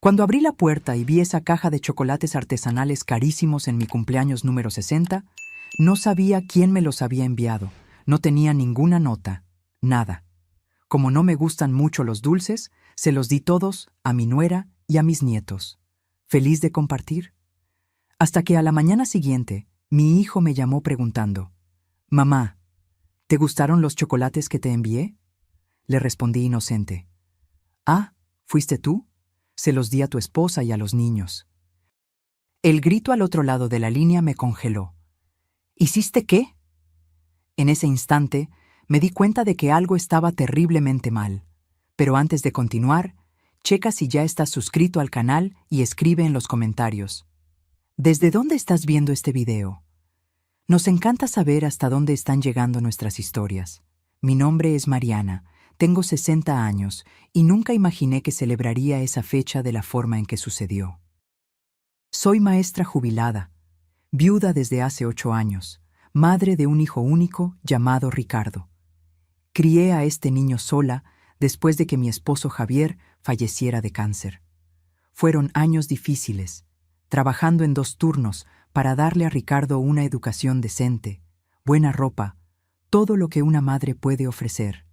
Cuando abrí la puerta y vi esa caja de chocolates artesanales carísimos en mi cumpleaños número 60, no sabía quién me los había enviado. No tenía ninguna nota, nada. Como no me gustan mucho los dulces, se los di todos a mi nuera y a mis nietos. Feliz de compartir. Hasta que a la mañana siguiente, mi hijo me llamó preguntando: «Mamá, ¿te gustaron los chocolates que te envié?». Le respondí inocente: «Ah, ¿fuiste tú? Se los di a tu esposa y a los niños». El grito al otro lado de la línea me congeló. «¿Hiciste qué?». En ese instante, me di cuenta de que algo estaba terriblemente mal. Pero antes de continuar, checa si ya estás suscrito al canal y escribe en los comentarios: ¿desde dónde estás viendo este video? Nos encanta saber hasta dónde están llegando nuestras historias. Mi nombre es Mariana, tengo 60 años y nunca imaginé que celebraría esa fecha de la forma en que sucedió. Soy maestra jubilada, viuda desde hace 8 años, madre de un hijo único llamado Ricardo. Crié a este niño sola después de que mi esposo Javier falleciera de cáncer. Fueron años difíciles, trabajando en 2 turnos para darle a Ricardo una educación decente, buena ropa, todo lo que una madre puede ofrecer.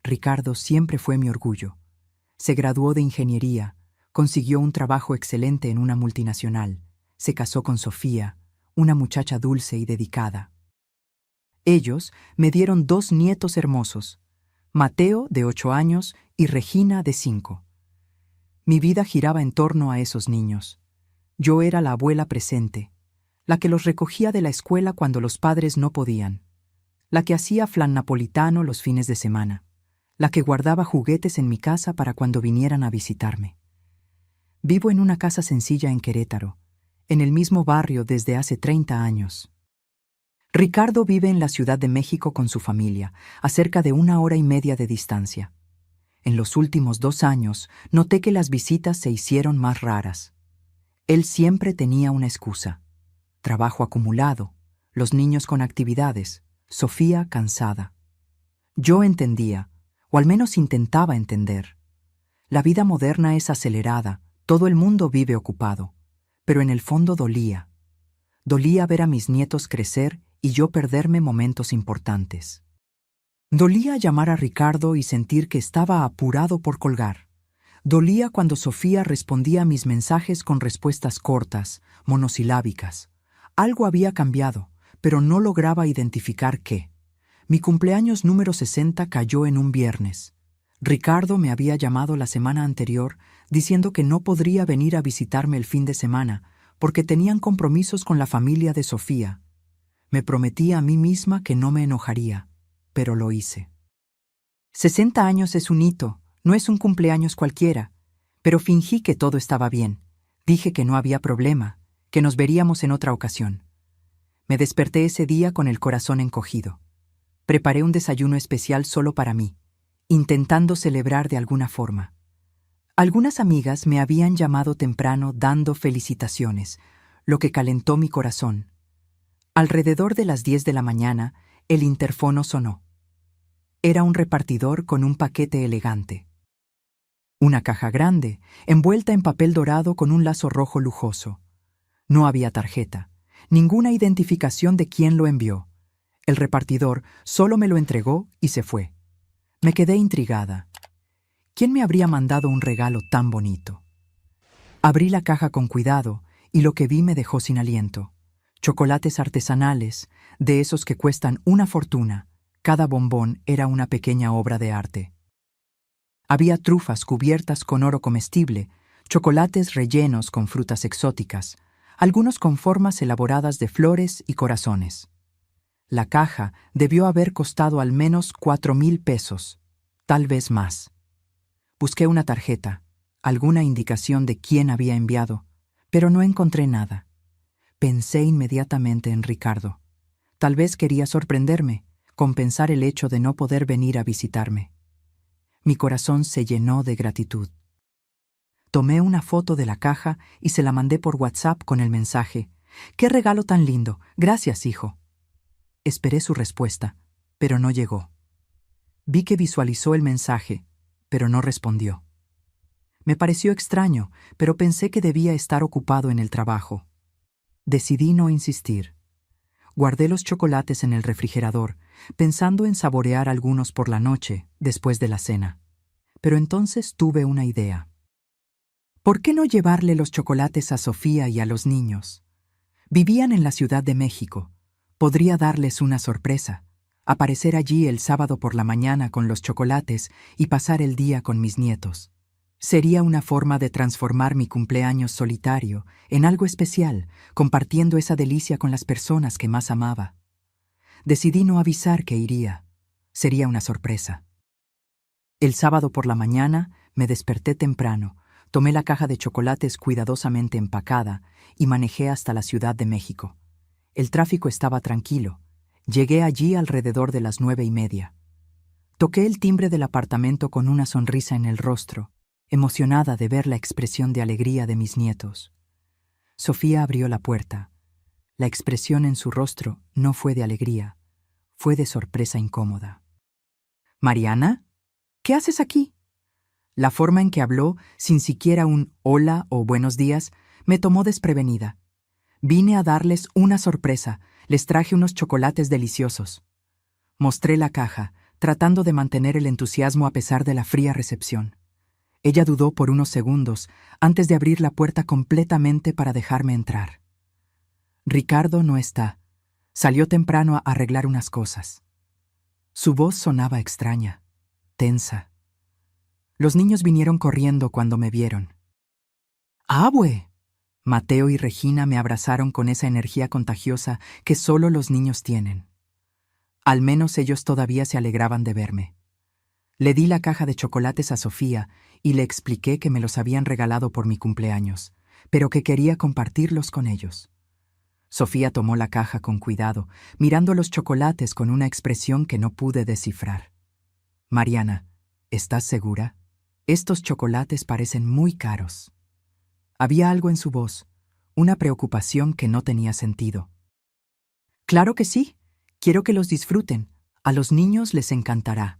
Ricardo siempre fue mi orgullo. Se graduó de ingeniería, consiguió un trabajo excelente en una multinacional, se casó con Sofía, una muchacha dulce y dedicada. Ellos me dieron 2 nietos hermosos, Mateo, de 8 años, y Regina, de 5. Mi vida giraba en torno a esos niños. Yo era la abuela presente, la que los recogía de la escuela cuando los padres no podían, la que hacía flan napolitano los fines de semana, la que guardaba juguetes en mi casa para cuando vinieran a visitarme. Vivo en una casa sencilla en Querétaro, en el mismo barrio desde hace 30 años. Ricardo vive en la Ciudad de México con su familia, a cerca de 1 hora y media de distancia. En los últimos 2 años noté que las visitas se hicieron más raras. Él siempre tenía una excusa: trabajo acumulado, los niños con actividades, Sofía cansada. Yo entendía, o al menos intentaba entender. La vida moderna es acelerada, todo el mundo vive ocupado, pero en el fondo dolía. Dolía ver a mis nietos crecer y yo perderme momentos importantes. Dolía llamar a Ricardo y sentir que estaba apurado por colgar. Dolía cuando Sofía respondía a mis mensajes con respuestas cortas, monosilábicas. Algo había cambiado, pero no lograba identificar qué. Mi cumpleaños número 60 cayó en un viernes. Ricardo me había llamado la semana anterior diciendo que no podría venir a visitarme el fin de semana porque tenían compromisos con la familia de Sofía. Me prometí a mí misma que no me enojaría, pero lo hice. 60 años es un hito, no es un cumpleaños cualquiera, pero fingí que todo estaba bien. Dije que no había problema, que nos veríamos en otra ocasión. Me desperté ese día con el corazón encogido. Preparé un desayuno especial solo para mí, intentando celebrar de alguna forma. Algunas amigas me habían llamado temprano dando felicitaciones, lo que calentó mi corazón. Alrededor de las 10 de la mañana, el interfono sonó. Era un repartidor con un paquete elegante. Una caja grande, envuelta en papel dorado con un lazo rojo lujoso. No había tarjeta, ninguna identificación de quién lo envió. El repartidor solo me lo entregó y se fue. Me quedé intrigada. ¿Quién me habría mandado un regalo tan bonito? Abrí la caja con cuidado y lo que vi me dejó sin aliento. Chocolates artesanales, de esos que cuestan una fortuna. Cada bombón era una pequeña obra de arte. Había trufas cubiertas con oro comestible, chocolates rellenos con frutas exóticas, algunos con formas elaboradas de flores y corazones. La caja debió haber costado al menos 4,000 pesos, tal vez más. Busqué una tarjeta, alguna indicación de quién había enviado, pero no encontré nada. Pensé inmediatamente en Ricardo. Tal vez quería sorprenderme, compensar el hecho de no poder venir a visitarme. Mi corazón se llenó de gratitud. Tomé una foto de la caja y se la mandé por WhatsApp con el mensaje: «¡Qué regalo tan lindo! Gracias, hijo». Esperé su respuesta, pero no llegó. Vi que visualizó el mensaje, pero no respondió. Me pareció extraño, pero pensé que debía estar ocupado en el trabajo. Decidí no insistir. Guardé los chocolates en el refrigerador, pensando en saborear algunos por la noche, después de la cena. Pero entonces tuve una idea. ¿Por qué no llevarle los chocolates a Sofía y a los niños? Vivían en la Ciudad de México. Podría darles una sorpresa, aparecer allí el sábado por la mañana con los chocolates y pasar el día con mis nietos. Sería una forma de transformar mi cumpleaños solitario en algo especial, compartiendo esa delicia con las personas que más amaba. Decidí no avisar que iría. Sería una sorpresa. El sábado por la mañana me desperté temprano, tomé la caja de chocolates cuidadosamente empacada y manejé hasta la Ciudad de México. El tráfico estaba tranquilo. Llegué allí alrededor de las 9:30. Toqué el timbre del apartamento con una sonrisa en el rostro, emocionada de ver la expresión de alegría de mis nietos. Sofía abrió la puerta. La expresión en su rostro no fue de alegría, fue de sorpresa incómoda. «¿Mariana? ¿Qué haces aquí?» La forma en que habló, sin siquiera un hola o buenos días, me tomó desprevenida. Vine a darles una sorpresa, les traje unos chocolates deliciosos. Mostré la caja, tratando de mantener el entusiasmo a pesar de la fría recepción. Ella dudó por unos segundos antes de abrir la puerta completamente para dejarme entrar. Ricardo no está. Salió temprano a arreglar unas cosas. Su voz sonaba extraña, tensa. Los niños vinieron corriendo cuando me vieron. ¡Abue! Mateo y Regina me abrazaron con esa energía contagiosa que solo los niños tienen. Al menos ellos todavía se alegraban de verme. Le di la caja de chocolates a Sofía y le expliqué que me los habían regalado por mi cumpleaños, pero que quería compartirlos con ellos. Sofía tomó la caja con cuidado, mirando los chocolates con una expresión que no pude descifrar. «Mariana, ¿estás segura? Estos chocolates parecen muy caros». Había algo en su voz, una preocupación que no tenía sentido. «Claro que sí. Quiero que los disfruten. A los niños les encantará».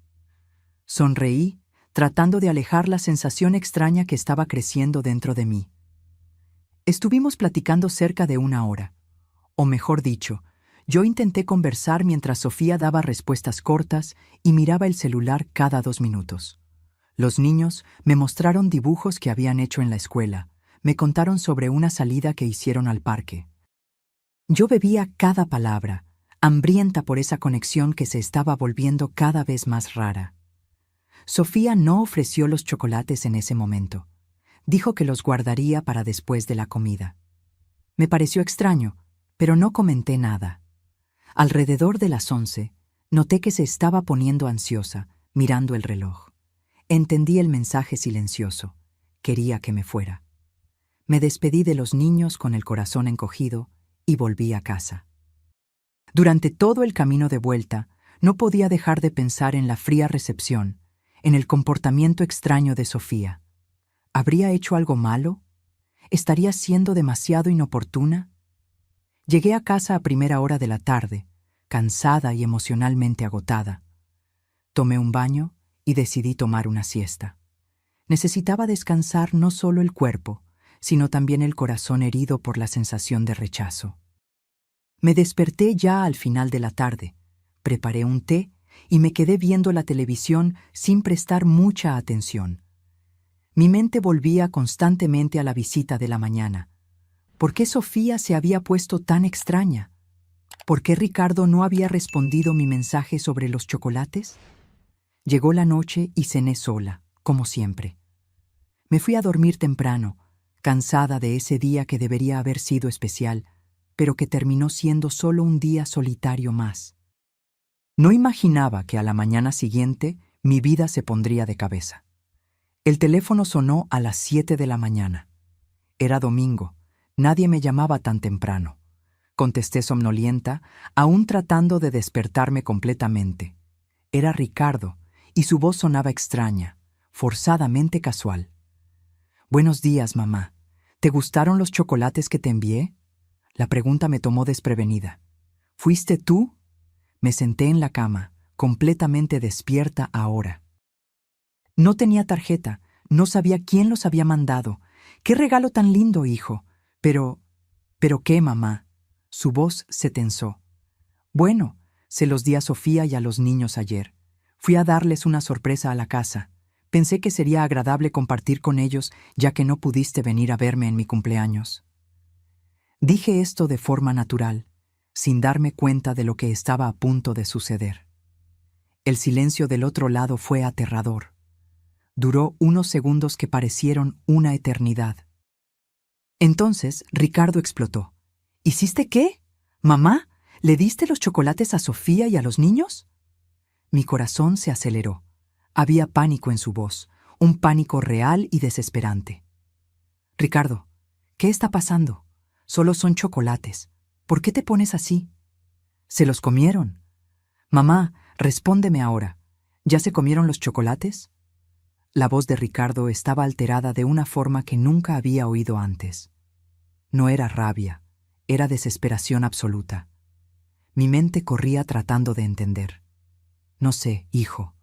Sonreí, tratando de alejar la sensación extraña que estaba creciendo dentro de mí. Estuvimos platicando cerca de 1 hora. O mejor dicho, yo intenté conversar mientras Sofía daba respuestas cortas y miraba el celular cada 2 minutos. Los niños me mostraron dibujos que habían hecho en la escuela, me contaron sobre una salida que hicieron al parque. Yo bebía cada palabra, hambrienta por esa conexión que se estaba volviendo cada vez más rara. Sofía no ofreció los chocolates en ese momento. Dijo que los guardaría para después de la comida. Me pareció extraño, pero no comenté nada. Alrededor de las 11, noté que se estaba poniendo ansiosa, mirando el reloj. Entendí el mensaje silencioso. Quería que me fuera. Me despedí de los niños con el corazón encogido y volví a casa. Durante todo el camino de vuelta, no podía dejar de pensar en la fría recepción, en el comportamiento extraño de Sofía. ¿Habría hecho algo malo? ¿Estaría siendo demasiado inoportuna? Llegué a casa a primera hora de la tarde, cansada y emocionalmente agotada. Tomé un baño y decidí tomar una siesta. Necesitaba descansar no solo el cuerpo, sino también el corazón herido por la sensación de rechazo. Me desperté ya al final de la tarde, preparé un té y me quedé viendo la televisión sin prestar mucha atención. Mi mente volvía constantemente a la visita de la mañana. ¿Por qué Sofía se había puesto tan extraña? ¿Por qué Ricardo no había respondido mi mensaje sobre los chocolates? Llegó la noche y cené sola, como siempre. Me fui a dormir temprano, cansada de ese día que debería haber sido especial, pero que terminó siendo solo un día solitario más. No imaginaba que a la mañana siguiente mi vida se pondría de cabeza. El teléfono sonó a las 7 de la mañana. Era domingo, nadie me llamaba tan temprano. Contesté somnolienta, aún tratando de despertarme completamente. Era Ricardo, y su voz sonaba extraña, forzadamente casual. «Buenos días, mamá. ¿Te gustaron los chocolates que te envié?» La pregunta me tomó desprevenida. «¿Fuiste tú?» Me senté en la cama, completamente despierta ahora. No tenía tarjeta, No sabía quién los había mandado. ¡Qué regalo tan lindo, hijo! ¿Pero qué, mamá? Su voz se tensó. Bueno, se los di a Sofía y a los niños ayer. Fui a darles una sorpresa a la casa. Pensé que sería agradable compartir con ellos, ya que no pudiste venir a verme en mi cumpleaños. Dije esto de forma natural, sin darme cuenta de lo que estaba a punto de suceder. El silencio del otro lado fue aterrador. Duró unos segundos que parecieron una eternidad. Entonces Ricardo explotó. ¿Hiciste qué? ¿Mamá? ¿Le diste los chocolates a Sofía y a los niños? Mi corazón se aceleró. Había pánico en su voz, un pánico real y desesperante. Ricardo, ¿qué está pasando? Solo son chocolates. ¿Por qué te pones así? Se los comieron. Mamá, respóndeme ahora. ¿Ya se comieron los chocolates? La voz de Ricardo estaba alterada de una forma que nunca había oído antes. No era rabia, era desesperación absoluta. Mi mente corría tratando de entender. No sé, hijo.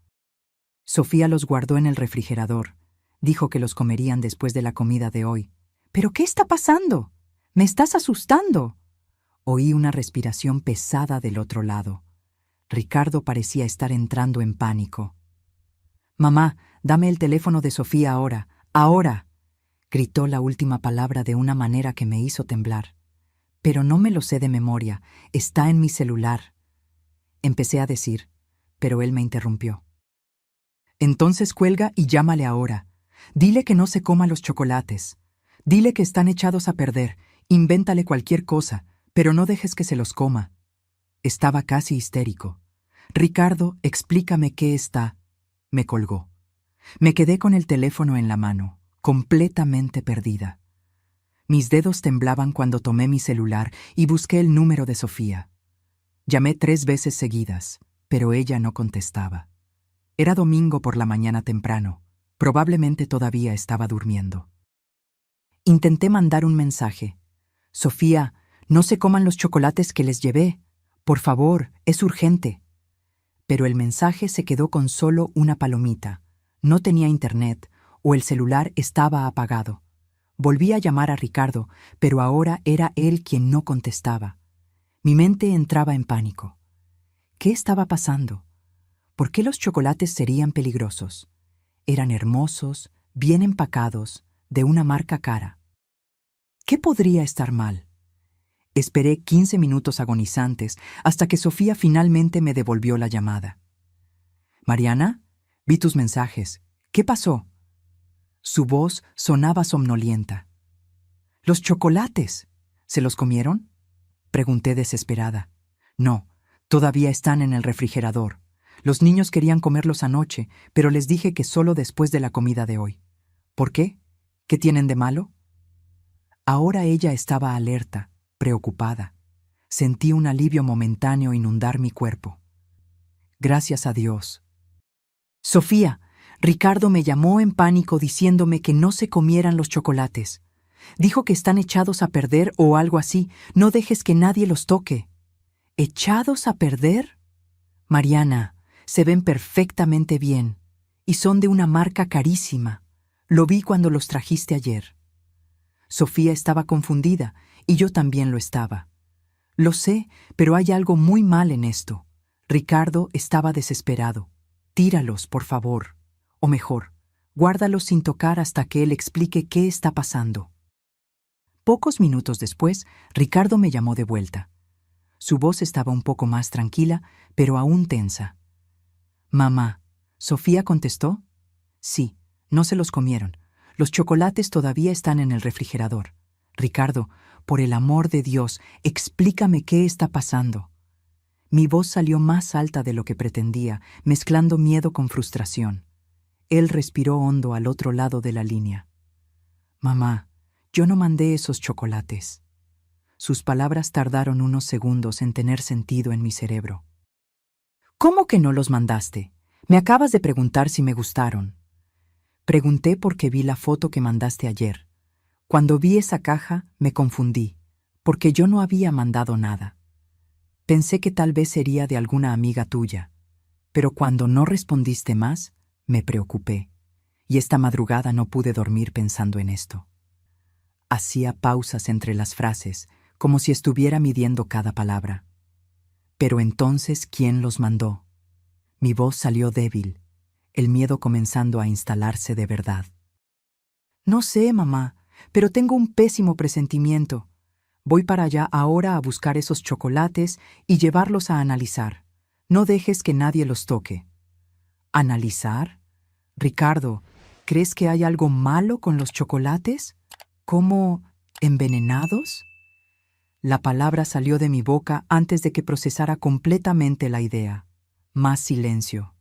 Sofía los guardó en el refrigerador. Dijo que los comerían después de la comida de hoy. ¿Pero qué está pasando? ¡Me estás asustando! Oí una respiración pesada del otro lado. Ricardo parecía estar entrando en pánico. «Mamá, dame el teléfono de Sofía ahora, ahora», gritó la última palabra de una manera que me hizo temblar. «Pero no me lo sé de memoria, está en mi celular». Empecé a decir, pero él me interrumpió. «Entonces cuelga y llámale ahora. Dile que no se coma los chocolates. Dile que están echados a perder. Invéntale cualquier cosa, pero no dejes que se los coma». Estaba casi histérico. «Ricardo, explícame qué está». Me colgó. Me quedé con el teléfono en la mano, completamente perdida. Mis dedos temblaban cuando tomé mi celular y busqué el número de Sofía. Llamé 3 veces seguidas, pero ella no contestaba. Era domingo por la mañana temprano. Probablemente todavía estaba durmiendo. Intenté mandar un mensaje. «Sofía, no se coman los chocolates que les llevé. Por favor, es urgente». Pero el mensaje se quedó con solo una palomita. No tenía internet o el celular estaba apagado. Volví a llamar a Ricardo, pero ahora era él quien no contestaba. Mi mente entraba en pánico. ¿Qué estaba pasando? ¿Por qué los chocolates serían peligrosos? Eran hermosos, bien empacados, de una marca cara. ¿Qué podría estar mal? Esperé 15 minutos agonizantes hasta que Sofía finalmente me devolvió la llamada. «Mariana, vi tus mensajes. ¿Qué pasó?» Su voz sonaba somnolienta. «Los chocolates. ¿Se los comieron?», pregunté desesperada. «No, todavía están en el refrigerador. Los niños querían comerlos anoche, pero les dije que solo después de la comida de hoy». «¿Por qué? ¿Qué tienen de malo?». Ahora ella estaba alerta, preocupada. Sentí un alivio momentáneo inundar mi cuerpo. Gracias a Dios. «Sofía, Ricardo me llamó en pánico diciéndome que no se comieran los chocolates. Dijo que están echados a perder o algo así. No dejes que nadie los toque». «¿Echados a perder?». «Mariana, se ven perfectamente bien y son de una marca carísima. Lo vi cuando los trajiste ayer». Sofía estaba confundida y yo también lo estaba. «Lo sé, pero hay algo muy mal en esto». Ricardo estaba desesperado. «Tíralos, por favor. O mejor, guárdalos sin tocar hasta que él explique qué está pasando». Pocos minutos después, Ricardo me llamó de vuelta. Su voz estaba un poco más tranquila, pero aún tensa. «Mamá, ¿Sofía contestó?». «Sí, no se los comieron. Los chocolates todavía están en el refrigerador. Ricardo, por el amor de Dios, explícame qué está pasando». Mi voz salió más alta de lo que pretendía, mezclando miedo con frustración. Él respiró hondo al otro lado de la línea. «Mamá, yo no mandé esos chocolates». Sus palabras tardaron unos segundos en tener sentido en mi cerebro. «¿Cómo que no los mandaste? Me acabas de preguntar si me gustaron». «Pregunté porque vi la foto que mandaste ayer. Cuando vi esa caja, me confundí, porque yo no había mandado nada. Pensé que tal vez sería de alguna amiga tuya, pero cuando no respondiste más, me preocupé. y esta madrugada no pude dormir pensando en esto. Hacía pausas entre las frases, como si estuviera midiendo cada palabra. Pero entonces, ¿quién los mandó? Mi voz salió débil, el miedo comenzando a instalarse de verdad. No sé, mamá, pero tengo un pésimo presentimiento. Voy para allá ahora a buscar esos chocolates y llevarlos a analizar. No dejes que nadie los toque. ¿Analizar? Ricardo, ¿crees que hay algo malo con los chocolates? ¿Como envenenados? La palabra salió de mi boca antes de que procesara completamente la idea. Más silencio.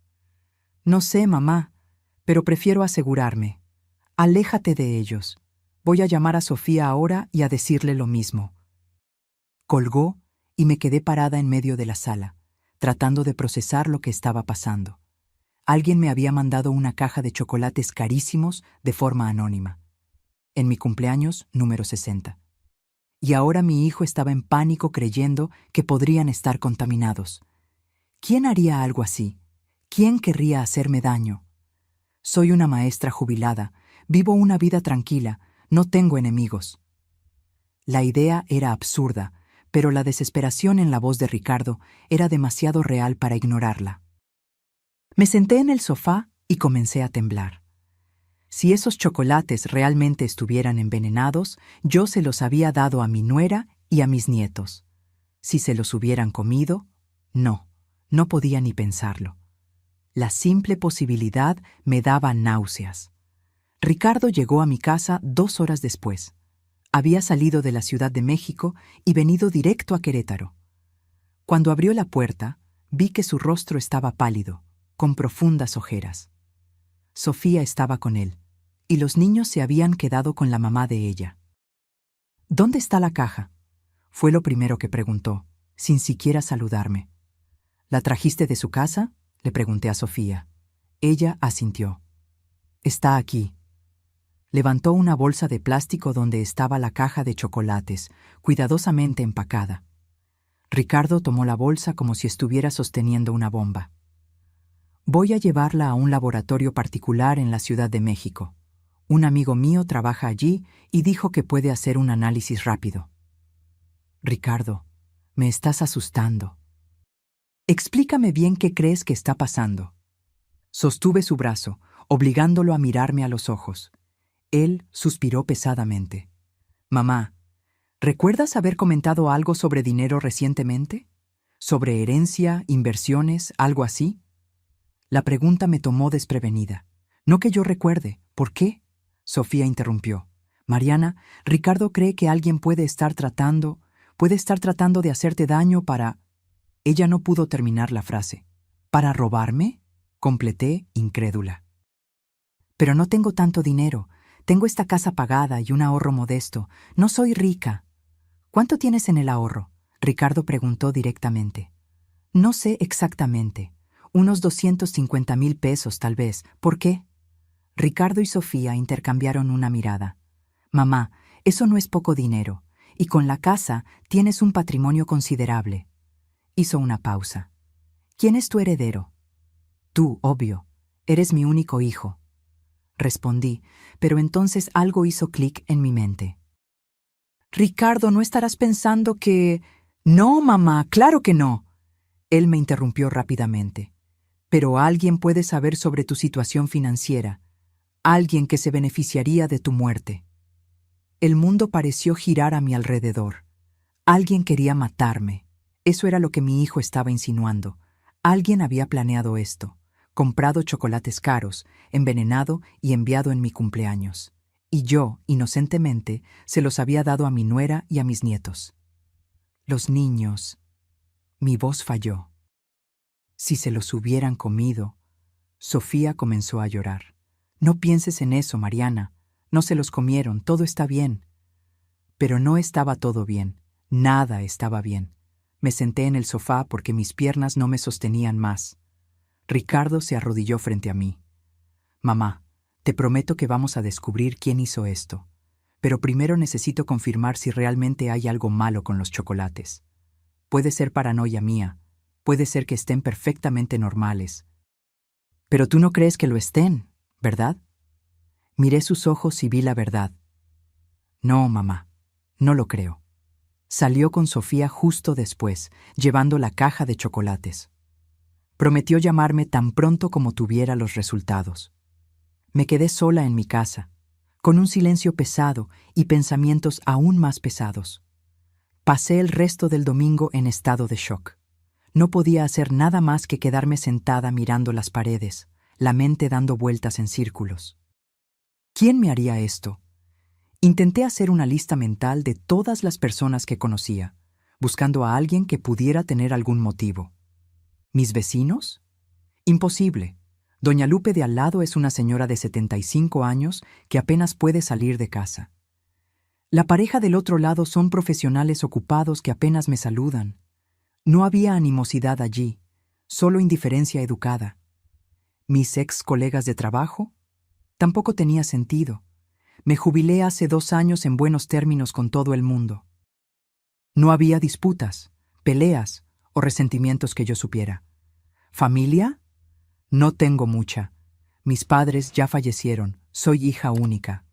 No sé, mamá, pero prefiero asegurarme. Aléjate de ellos. Voy a llamar a Sofía ahora y a decirle lo mismo. Colgó y me quedé parada en medio de la sala, tratando de procesar lo que estaba pasando. Alguien me había mandado una caja de chocolates carísimos de forma anónima, en mi cumpleaños número 60. Y ahora mi hijo estaba en pánico creyendo que podrían estar contaminados. ¿Quién haría algo así? ¿Quién querría hacerme daño? Soy una maestra jubilada, vivo una vida tranquila, no tengo enemigos. La idea era absurda, pero la desesperación en la voz de Ricardo era demasiado real para ignorarla. Me senté en el sofá y comencé a temblar. Si esos chocolates realmente estuvieran envenenados, yo se los había dado a mi nuera y a mis nietos. Si se los hubieran comido, no podía ni pensarlo. La simple posibilidad me daba náuseas. Ricardo llegó a mi casa 2 horas después. Había salido de la Ciudad de México y venido directo a Querétaro. Cuando abrió la puerta, vi que su rostro estaba pálido, con profundas ojeras. Sofía estaba con él, y los niños se habían quedado con la mamá de ella. ¿Dónde está la caja? Fue lo primero que preguntó, sin siquiera saludarme. ¿La trajiste de su casa? Le pregunté a Sofía. Ella asintió. Está aquí. Levantó una bolsa de plástico donde estaba la caja de chocolates, cuidadosamente empacada. Ricardo tomó la bolsa como si estuviera sosteniendo una bomba. Voy a llevarla a un laboratorio particular en la Ciudad de México. Un amigo mío trabaja allí y dijo que puede hacer un análisis rápido. Ricardo, me estás asustando. Explícame bien qué crees que está pasando. Sostuve su brazo, obligándolo a mirarme a los ojos. Él suspiró pesadamente. Mamá, ¿recuerdas haber comentado algo sobre dinero recientemente? ¿Sobre herencia, inversiones, algo así? La pregunta me tomó desprevenida. No que yo recuerde. ¿Por qué? Sofía interrumpió. Mariana, Ricardo cree que alguien puede estar tratando de hacerte daño para... Ella no pudo terminar la frase. ¿Para robarme? Completé, incrédula. Pero no tengo tanto dinero. Tengo esta casa pagada y un ahorro modesto. No soy rica. ¿Cuánto tienes en el ahorro? Ricardo preguntó directamente. No sé exactamente. Unos 250,000 pesos, tal vez. ¿Por qué? Ricardo y Sofía intercambiaron una mirada. Mamá, eso no es poco dinero. Y con la casa tienes un patrimonio considerable. Hizo una pausa. ¿Quién es tu heredero? Tú, obvio. Eres mi único hijo. Respondí, pero entonces algo hizo clic en mi mente. Ricardo, ¿no estarás pensando que... No, mamá, claro que no. Él me interrumpió rápidamente. Pero alguien puede saber sobre tu situación financiera. Alguien que se beneficiaría de tu muerte. El mundo pareció girar a mi alrededor. Alguien quería matarme. Eso era lo que mi hijo estaba insinuando. Alguien había planeado esto. Comprado chocolates caros, envenenado y enviado en mi cumpleaños. Y yo, inocentemente, se los había dado a mi nuera y a mis nietos. Los niños. Mi voz falló. Si se los hubieran comido. Sofía comenzó a llorar. No pienses en eso, Mariana. No se los comieron, todo está bien. Pero no estaba todo bien. Nada estaba bien. Me senté en el sofá porque mis piernas no me sostenían más. Ricardo se arrodilló frente a mí. Mamá, te prometo que vamos a descubrir quién hizo esto. Pero primero necesito confirmar si realmente hay algo malo con los chocolates. Puede ser paranoia mía. Puede ser que estén perfectamente normales. Pero tú no crees que lo estén, ¿verdad? Miré sus ojos y vi la verdad. No, mamá, no lo creo. Salió con Sofía justo después, llevando la caja de chocolates. Prometió llamarme tan pronto como tuviera los resultados. Me quedé sola en mi casa, con un silencio pesado y pensamientos aún más pesados. Pasé el resto del domingo en estado de shock. No podía hacer nada más que quedarme sentada mirando las paredes, la mente dando vueltas en círculos. ¿Quién me haría esto? Intenté hacer una lista mental de todas las personas que conocía, buscando a alguien que pudiera tener algún motivo. ¿Mis vecinos? Imposible. Doña Lupe de al lado es una señora de 75 años que apenas puede salir de casa. La pareja del otro lado son profesionales ocupados que apenas me saludan. No había animosidad allí, solo indiferencia educada. ¿Mis ex colegas de trabajo? Tampoco tenía sentido. Me jubilé hace 2 años en buenos términos con todo el mundo. No había disputas, peleas o resentimientos que yo supiera. ¿Familia? No tengo mucha. Mis padres ya fallecieron, soy hija única.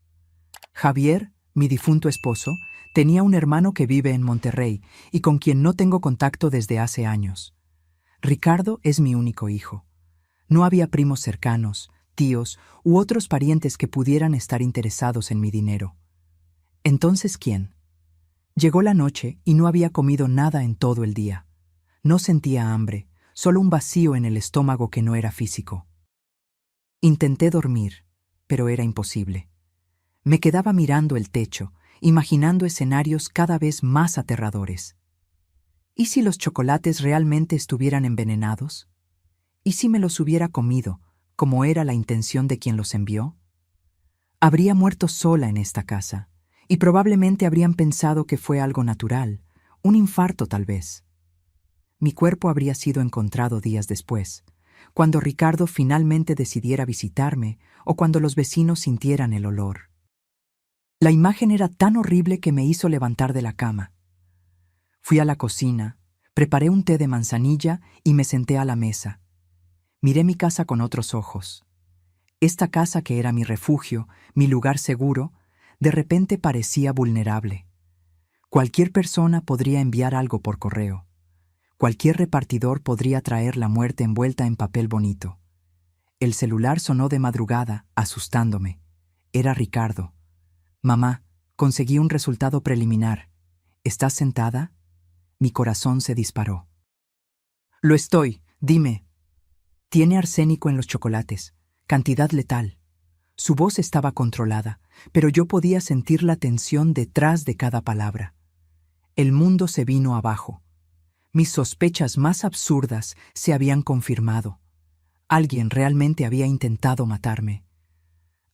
Javier, mi difunto esposo, tenía un hermano que vive en Monterrey y con quien no tengo contacto desde hace años. Ricardo es mi único hijo. No había primos cercanos, tíos u otros parientes que pudieran estar interesados en mi dinero. Entonces, ¿quién? Llegó la noche y no había comido nada en todo el día. No sentía hambre, solo un vacío en el estómago que no era físico. Intenté dormir, pero era imposible. Me quedaba mirando el techo, imaginando escenarios cada vez más aterradores. ¿Y si los chocolates realmente estuvieran envenenados? ¿Y si me los hubiera comido, como era la intención de quien los envió? Habría muerto sola en esta casa, y probablemente habrían pensado que fue algo natural, un infarto tal vez. Mi cuerpo habría sido encontrado días después, cuando Ricardo finalmente decidiera visitarme o cuando los vecinos sintieran el olor. La imagen era tan horrible que me hizo levantar de la cama. Fui a la cocina, preparé un té de manzanilla y me senté a la mesa. Miré mi casa con otros ojos. Esta casa que era mi refugio, mi lugar seguro, de repente parecía vulnerable. Cualquier persona podría enviar algo por correo. Cualquier repartidor podría traer la muerte envuelta en papel bonito. El celular sonó de madrugada, asustándome. Era Ricardo. Mamá, conseguí un resultado preliminar. ¿Estás sentada? Mi corazón se disparó. Lo estoy, dime. Tiene arsénico en los chocolates, cantidad letal. Su voz estaba controlada, pero yo podía sentir la tensión detrás de cada palabra. El mundo se vino abajo. Mis sospechas más absurdas se habían confirmado. Alguien realmente había intentado matarme.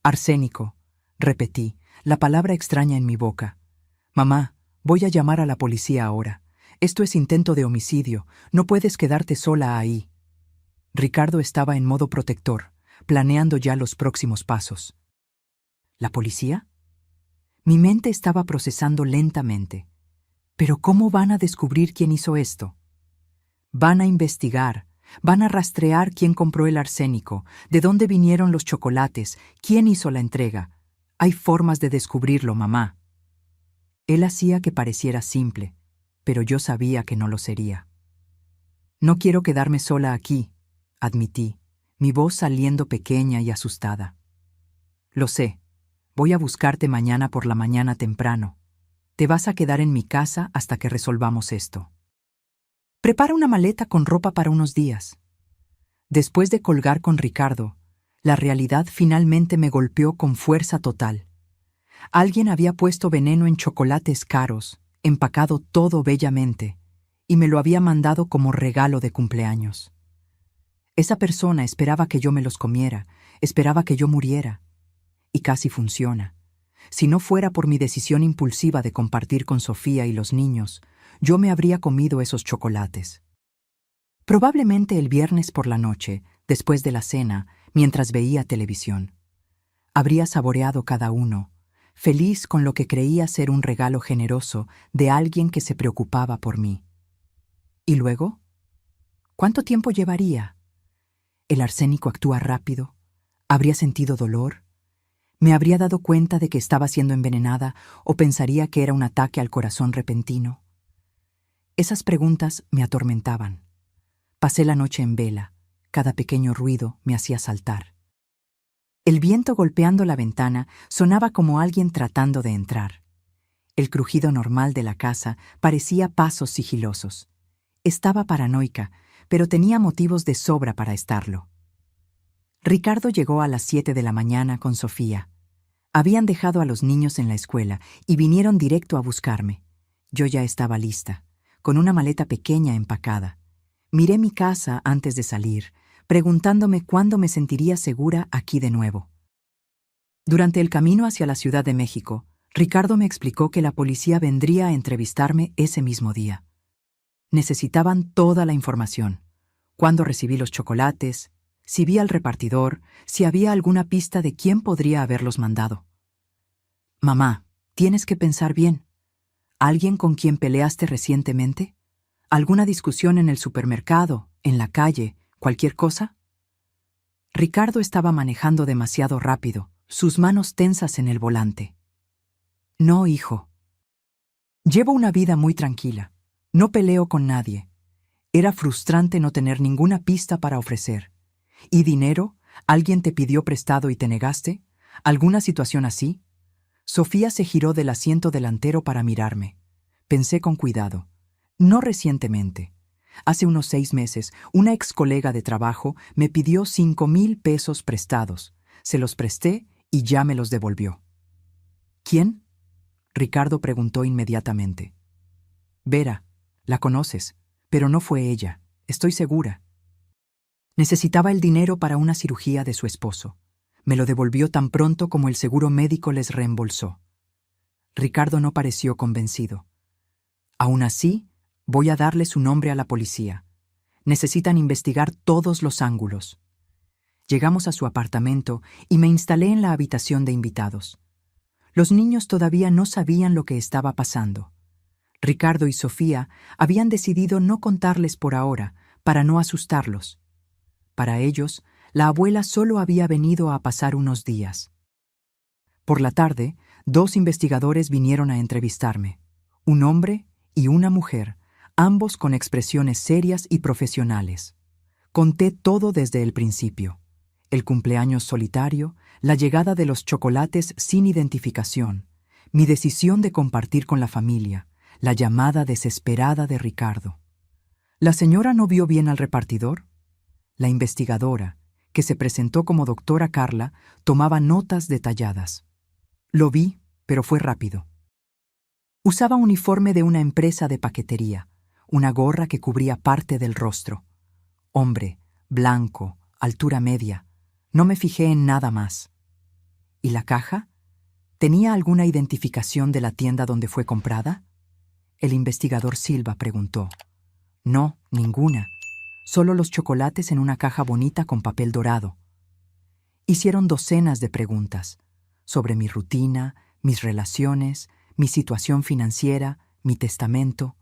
Arsénico, repetí, la palabra extraña en mi boca. Mamá, voy a llamar a la policía ahora. Esto es intento de homicidio. No puedes quedarte sola ahí. Ricardo estaba en modo protector, planeando ya los próximos pasos. ¿La policía? Mi mente estaba procesando lentamente. ¿Pero cómo van a descubrir quién hizo esto? Van a investigar, van a rastrear quién compró el arsénico, de dónde vinieron los chocolates, quién hizo la entrega. Hay formas de descubrirlo, mamá. Él hacía que pareciera simple, pero yo sabía que no lo sería. No quiero quedarme sola aquí, admití, mi voz saliendo pequeña y asustada. Lo sé, voy a buscarte mañana por la mañana temprano. Te vas a quedar en mi casa hasta que resolvamos esto. Prepara una maleta con ropa para unos días. Después de colgar con Ricardo, la realidad finalmente me golpeó con fuerza total. Alguien había puesto veneno en chocolates caros, empacado todo bellamente, y me lo había mandado como regalo de cumpleaños. Esa persona esperaba que yo me los comiera, esperaba que yo muriera. Y casi funciona. Si no fuera por mi decisión impulsiva de compartir con Sofía y los niños, yo me habría comido esos chocolates. Probablemente el viernes por la noche, después de la cena, mientras veía televisión. Habría saboreado cada uno, feliz con lo que creía ser un regalo generoso de alguien que se preocupaba por mí. ¿Y luego? ¿Cuánto tiempo llevaría? ¿El arsénico actúa rápido? ¿Habría sentido dolor? ¿Me habría dado cuenta de que estaba siendo envenenada o pensaría que era un ataque al corazón repentino? Esas preguntas me atormentaban. Pasé la noche en vela. Cada pequeño ruido me hacía saltar. El viento golpeando la ventana sonaba como alguien tratando de entrar. El crujido normal de la casa parecía pasos sigilosos. Estaba paranoica, pero tenía motivos de sobra para estarlo. Ricardo llegó a las 7 de la mañana con Sofía. Habían dejado a los niños en la escuela y vinieron directo a buscarme. Yo ya estaba lista, con una maleta pequeña empacada. Miré mi casa antes de salir, preguntándome cuándo me sentiría segura aquí de nuevo. Durante el camino hacia la Ciudad de México, Ricardo me explicó que la policía vendría a entrevistarme ese mismo día. Necesitaban toda la información: cuándo recibí los chocolates, si vi al repartidor, si había alguna pista de quién podría haberlos mandado. Mamá, tienes que pensar bien. ¿Alguien con quien peleaste recientemente? ¿Alguna discusión en el supermercado, en la calle, cualquier cosa? Ricardo estaba manejando demasiado rápido, sus manos tensas en el volante. No, hijo. Llevo una vida muy tranquila. No peleo con nadie. Era frustrante no tener ninguna pista para ofrecer. ¿Y dinero? ¿Alguien te pidió prestado y te negaste? ¿Alguna situación así? Sofía se giró del asiento delantero para mirarme. Pensé con cuidado. No recientemente. Hace unos 6 meses, una ex colega de trabajo me pidió 5,000 pesos prestados. Se los presté y ya me los devolvió. ¿Quién? Ricardo preguntó inmediatamente. Vera, la conoces, pero no fue ella, estoy segura. Necesitaba el dinero para una cirugía de su esposo. Me lo devolvió tan pronto como el seguro médico les reembolsó. Ricardo no pareció convencido. Aún así, voy a darle su nombre a la policía. Necesitan investigar todos los ángulos. Llegamos a su apartamento y me instalé en la habitación de invitados. Los niños todavía no sabían lo que estaba pasando. Ricardo y Sofía habían decidido no contarles por ahora, para no asustarlos. Para ellos, la abuela solo había venido a pasar unos días. Por la tarde, 2 investigadores vinieron a entrevistarme. Un hombre y una mujer, ambos con expresiones serias y profesionales. Conté todo desde el principio: el cumpleaños solitario, la llegada de los chocolates sin identificación, mi decisión de compartir con la familia, la llamada desesperada de Ricardo. ¿La señora no vio bien al repartidor? La investigadora, que se presentó como doctora Carla, tomaba notas detalladas. Lo vi, pero fue rápido. Usaba uniforme de una empresa de paquetería, una gorra que cubría parte del rostro. Hombre, blanco, altura media. No me fijé en nada más. ¿Y la caja? ¿Tenía alguna identificación de la tienda donde fue comprada? El investigador Silva preguntó. No, ninguna. Solo los chocolates en una caja bonita con papel dorado. Hicieron docenas de preguntas sobre mi rutina, mis relaciones, mi situación financiera, mi testamento.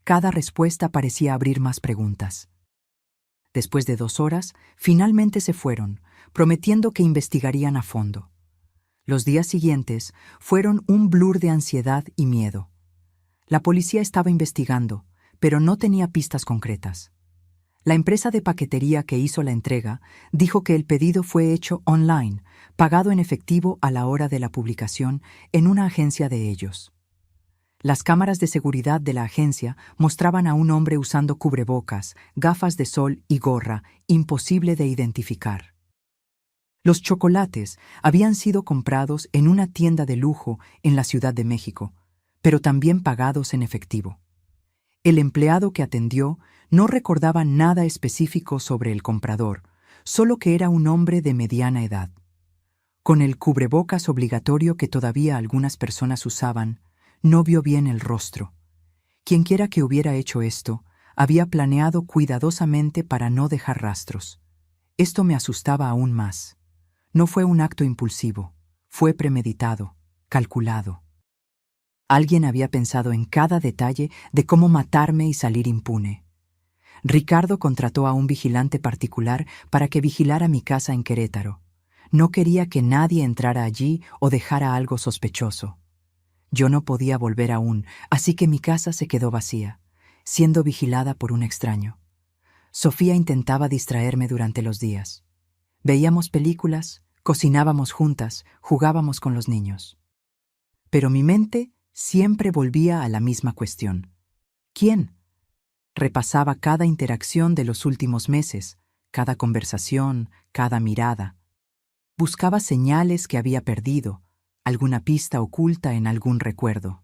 Cada respuesta parecía abrir más preguntas. Después de 2 horas, finalmente se fueron, prometiendo que investigarían a fondo. Los días siguientes fueron un blur de ansiedad y miedo. La policía estaba investigando, pero no tenía pistas concretas. La empresa de paquetería que hizo la entrega dijo que el pedido fue hecho online, pagado en efectivo a la hora de la publicación en una agencia de ellos. Las cámaras de seguridad de la agencia mostraban a un hombre usando cubrebocas, gafas de sol y gorra, imposible de identificar. Los chocolates habían sido comprados en una tienda de lujo en la Ciudad de México, pero también pagados en efectivo. El empleado que atendió no recordaba nada específico sobre el comprador, solo que era un hombre de mediana edad. Con el cubrebocas obligatorio que todavía algunas personas usaban, no vio bien el rostro. Quienquiera que hubiera hecho esto, había planeado cuidadosamente para no dejar rastros. Esto me asustaba aún más. No fue un acto impulsivo, fue premeditado, calculado. Alguien había pensado en cada detalle de cómo matarme y salir impune. Ricardo contrató a un vigilante particular para que vigilara mi casa en Querétaro. No quería que nadie entrara allí o dejara algo sospechoso. Yo no podía volver aún, así que mi casa se quedó vacía, siendo vigilada por un extraño. Sofía intentaba distraerme durante los días. Veíamos películas, cocinábamos juntas, jugábamos con los niños. Pero mi mente siempre volvía a la misma cuestión. ¿Quién? Repasaba cada interacción de los últimos meses, cada conversación, cada mirada. Buscaba señales que había perdido, alguna pista oculta en algún recuerdo.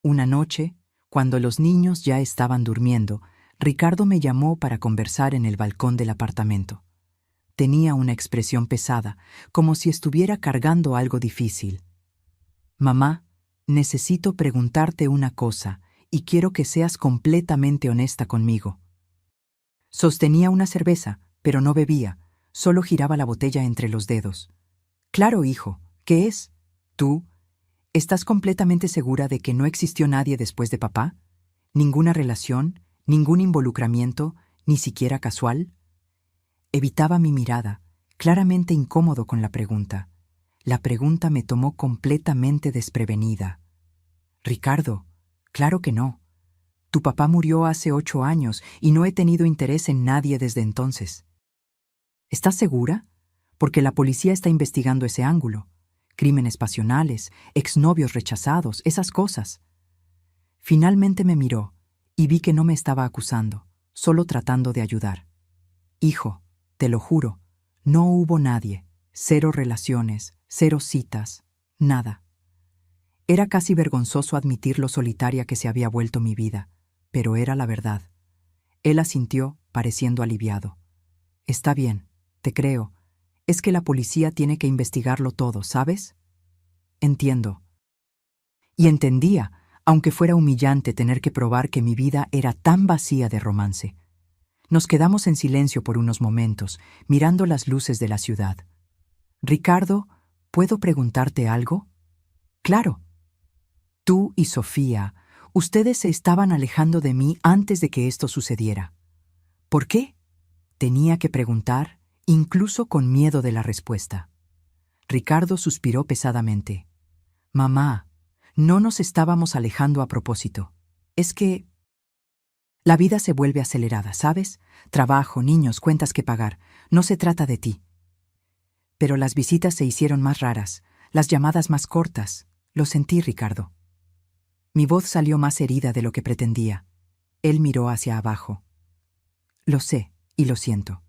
Una noche, cuando los niños ya estaban durmiendo, Ricardo me llamó para conversar en el balcón del apartamento. Tenía una expresión pesada, como si estuviera cargando algo difícil. Mamá, necesito preguntarte una cosa y quiero que seas completamente honesta conmigo. Sostenía una cerveza, pero no bebía, solo giraba la botella entre los dedos. Claro, hijo, ¿qué es? ¿Tú? ¿Estás completamente segura de que no existió nadie después de papá? ¿Ninguna relación? ¿Ningún involucramiento? ¿Ni siquiera casual? Evitaba mi mirada, claramente incómodo con la pregunta. La pregunta me tomó completamente desprevenida. Ricardo, claro que no. Tu papá murió hace 8 años y no he tenido interés en nadie desde entonces. ¿Estás segura? Porque la policía está investigando ese ángulo. Crímenes pasionales, exnovios rechazados, esas cosas. Finalmente me miró y vi que no me estaba acusando, solo tratando de ayudar. Hijo, te lo juro, no hubo nadie, 0 relaciones, 0 citas, nada. Era casi vergonzoso admitir lo solitaria que se había vuelto mi vida, pero era la verdad. Él asintió, pareciendo aliviado. Está bien, te creo. Es que la policía tiene que investigarlo todo, ¿sabes? Entiendo. Y entendía, aunque fuera humillante tener que probar que mi vida era tan vacía de romance. Nos quedamos en silencio por unos momentos, mirando las luces de la ciudad. Ricardo, ¿puedo preguntarte algo? Claro. Tú y Sofía, ustedes se estaban alejando de mí antes de que esto sucediera. ¿Por qué? Tenía que preguntar, incluso con miedo de la respuesta. Ricardo suspiró pesadamente. Mamá, no nos estábamos alejando a propósito. Es que la vida se vuelve acelerada, ¿sabes? Trabajo, niños, cuentas que pagar. No se trata de ti. Pero las visitas se hicieron más raras, las llamadas más cortas. Lo sentí, Ricardo. Mi voz salió más herida de lo que pretendía. Él miró hacia abajo. Lo sé, y lo siento.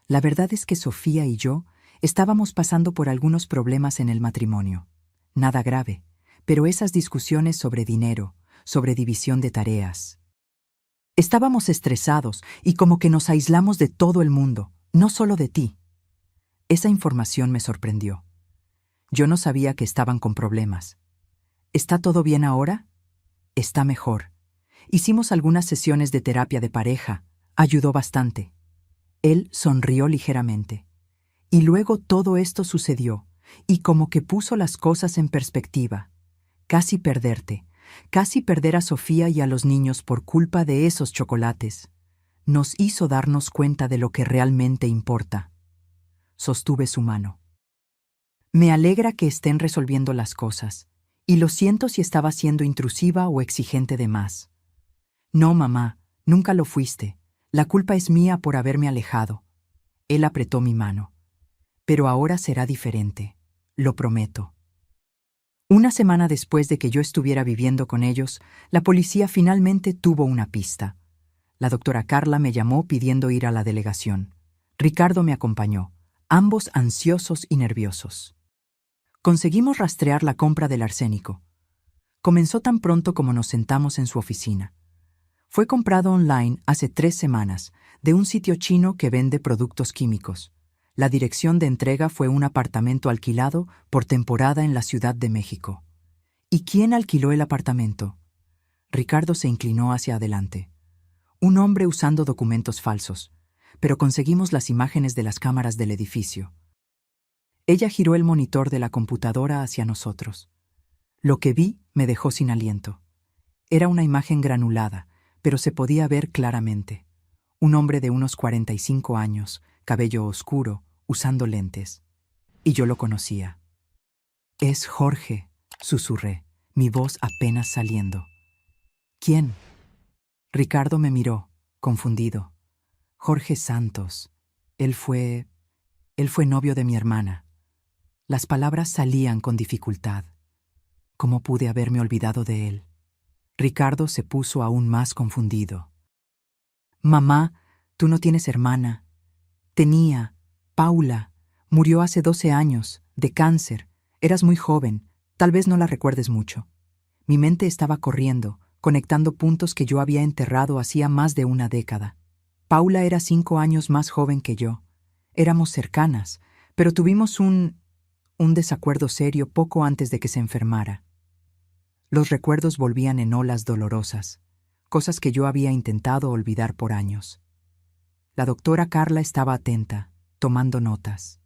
La verdad es que Sofía y yo estábamos pasando por algunos problemas en el matrimonio. Nada grave, pero esas discusiones sobre dinero, sobre división de tareas. Estábamos estresados y como que nos aislamos de todo el mundo, no solo de ti. Esa información me sorprendió. Yo no sabía que estaban con problemas. ¿Está todo bien ahora? Está mejor. Hicimos algunas sesiones de terapia de pareja. Ayudó bastante. Él sonrió ligeramente. Y luego todo esto sucedió, y como que puso las cosas en perspectiva. Casi perderte, casi perder a Sofía y a los niños por culpa de esos chocolates. Nos hizo darnos cuenta de lo que realmente importa. Sostuve su mano. Me alegra que estén resolviendo las cosas, y lo siento si estaba siendo intrusiva o exigente de más. No, mamá, nunca lo fuiste. La culpa es mía por haberme alejado. Él apretó mi mano. Pero ahora será diferente, lo prometo. Una semana después de que yo estuviera viviendo con ellos, la policía finalmente tuvo una pista. La doctora Carla me llamó pidiendo ir a la delegación. Ricardo me acompañó, ambos ansiosos y nerviosos. Conseguimos rastrear la compra del arsénico. Comenzó tan pronto como nos sentamos en su oficina. Fue comprado online hace 3 semanas, de un sitio chino que vende productos químicos. La dirección de entrega fue un apartamento alquilado por temporada en la Ciudad de México. ¿Y quién alquiló el apartamento? Ricardo se inclinó hacia adelante. Un hombre usando documentos falsos, pero conseguimos las imágenes de las cámaras del edificio. Ella giró el monitor de la computadora hacia nosotros. Lo que vi me dejó sin aliento. Era una imagen granulada, pero se podía ver claramente. Un hombre de unos 45 años, cabello oscuro, usando lentes. Y yo lo conocía. «Es Jorge», susurré, mi voz apenas saliendo. «¿Quién?» Ricardo me miró, confundido. «Jorge Santos. Él fue novio de mi hermana». Las palabras salían con dificultad. ¿Cómo pude haberme olvidado de él? Ricardo se puso aún más confundido. «Mamá, tú no tienes hermana». «Tenía. Paula. Murió hace 12 años, de cáncer. Eras muy joven, tal vez no la recuerdes mucho». Mi mente estaba corriendo, conectando puntos que yo había enterrado hacía más de una década. Paula era 5 años más joven que yo. Éramos cercanas, pero tuvimos un desacuerdo serio poco antes de que se enfermara. Los recuerdos volvían en olas dolorosas, cosas que yo había intentado olvidar por años. La doctora Carla estaba atenta, tomando notas.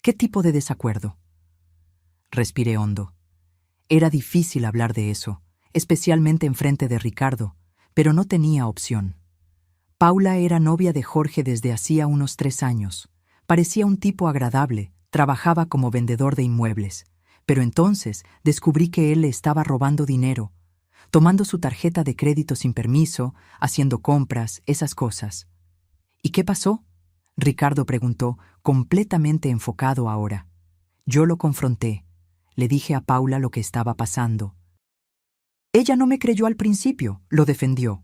«¿Qué tipo de desacuerdo?» Respiré hondo. Era difícil hablar de eso, especialmente enfrente de Ricardo, pero no tenía opción. Paula era novia de Jorge desde hacía unos 3 años. Parecía un tipo agradable, trabajaba como vendedor de inmuebles, pero entonces descubrí que él le estaba robando dinero, tomando su tarjeta de crédito sin permiso, haciendo compras, esas cosas. «¿Y qué pasó?», Ricardo preguntó, completamente enfocado ahora. Yo lo confronté. Le dije a Paula lo que estaba pasando. Ella no me creyó al principio, lo defendió.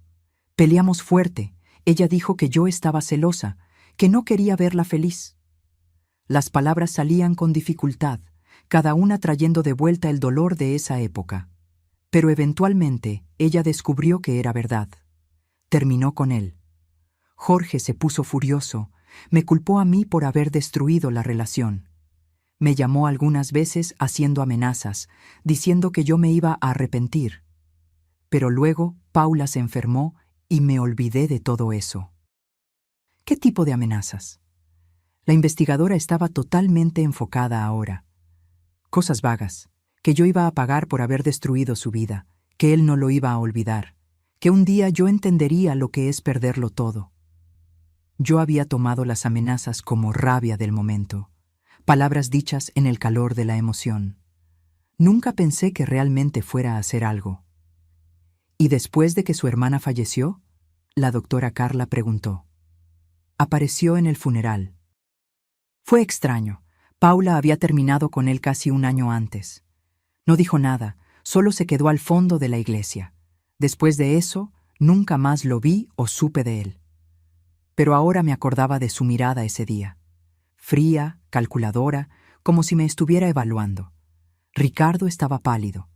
Peleamos fuerte. Ella dijo que yo estaba celosa, que no quería verla feliz. Las palabras salían con dificultad, cada una trayendo de vuelta el dolor de esa época. Pero eventualmente ella descubrió que era verdad. Terminó con él. Jorge se puso furioso, me culpó a mí por haber destruido la relación. Me llamó algunas veces haciendo amenazas, diciendo que yo me iba a arrepentir. Pero luego Paula se enfermó y me olvidé de todo eso. ¿Qué tipo de amenazas? La investigadora estaba totalmente enfocada ahora. Cosas vagas, que yo iba a pagar por haber destruido su vida, que él no lo iba a olvidar, que un día yo entendería lo que es perderlo todo. Yo había tomado las amenazas como rabia del momento, palabras dichas en el calor de la emoción. Nunca pensé que realmente fuera a hacer algo. ¿Y después de que su hermana falleció?, la doctora Carla preguntó. Apareció en el funeral. Fue extraño. Paula había terminado con él casi un año antes. No dijo nada, solo se quedó al fondo de la iglesia. Después de eso, nunca más lo vi o supe de él. Pero ahora me acordaba de su mirada ese día. Fría, calculadora, como si me estuviera evaluando. Ricardo estaba pálido.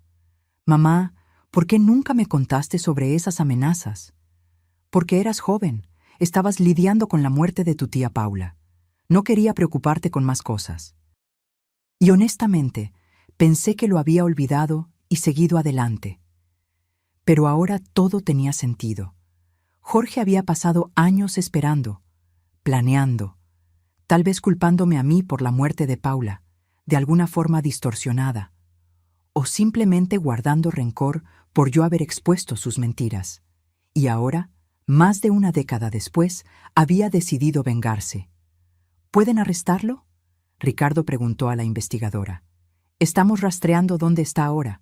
«Mamá, ¿por qué nunca me contaste sobre esas amenazas?» «Porque eras joven, estabas lidiando con la muerte de tu tía Paula. No quería preocuparte con más cosas». Y honestamente, pensé que lo había olvidado y seguido adelante. Pero ahora todo tenía sentido. Jorge había pasado años esperando, planeando, tal vez culpándome a mí por la muerte de Paula, de alguna forma distorsionada, o simplemente guardando rencor por yo haber expuesto sus mentiras. Y ahora, más de una década después, había decidido vengarse. ¿Pueden arrestarlo?, Ricardo preguntó a la investigadora. «Estamos rastreando dónde está ahora».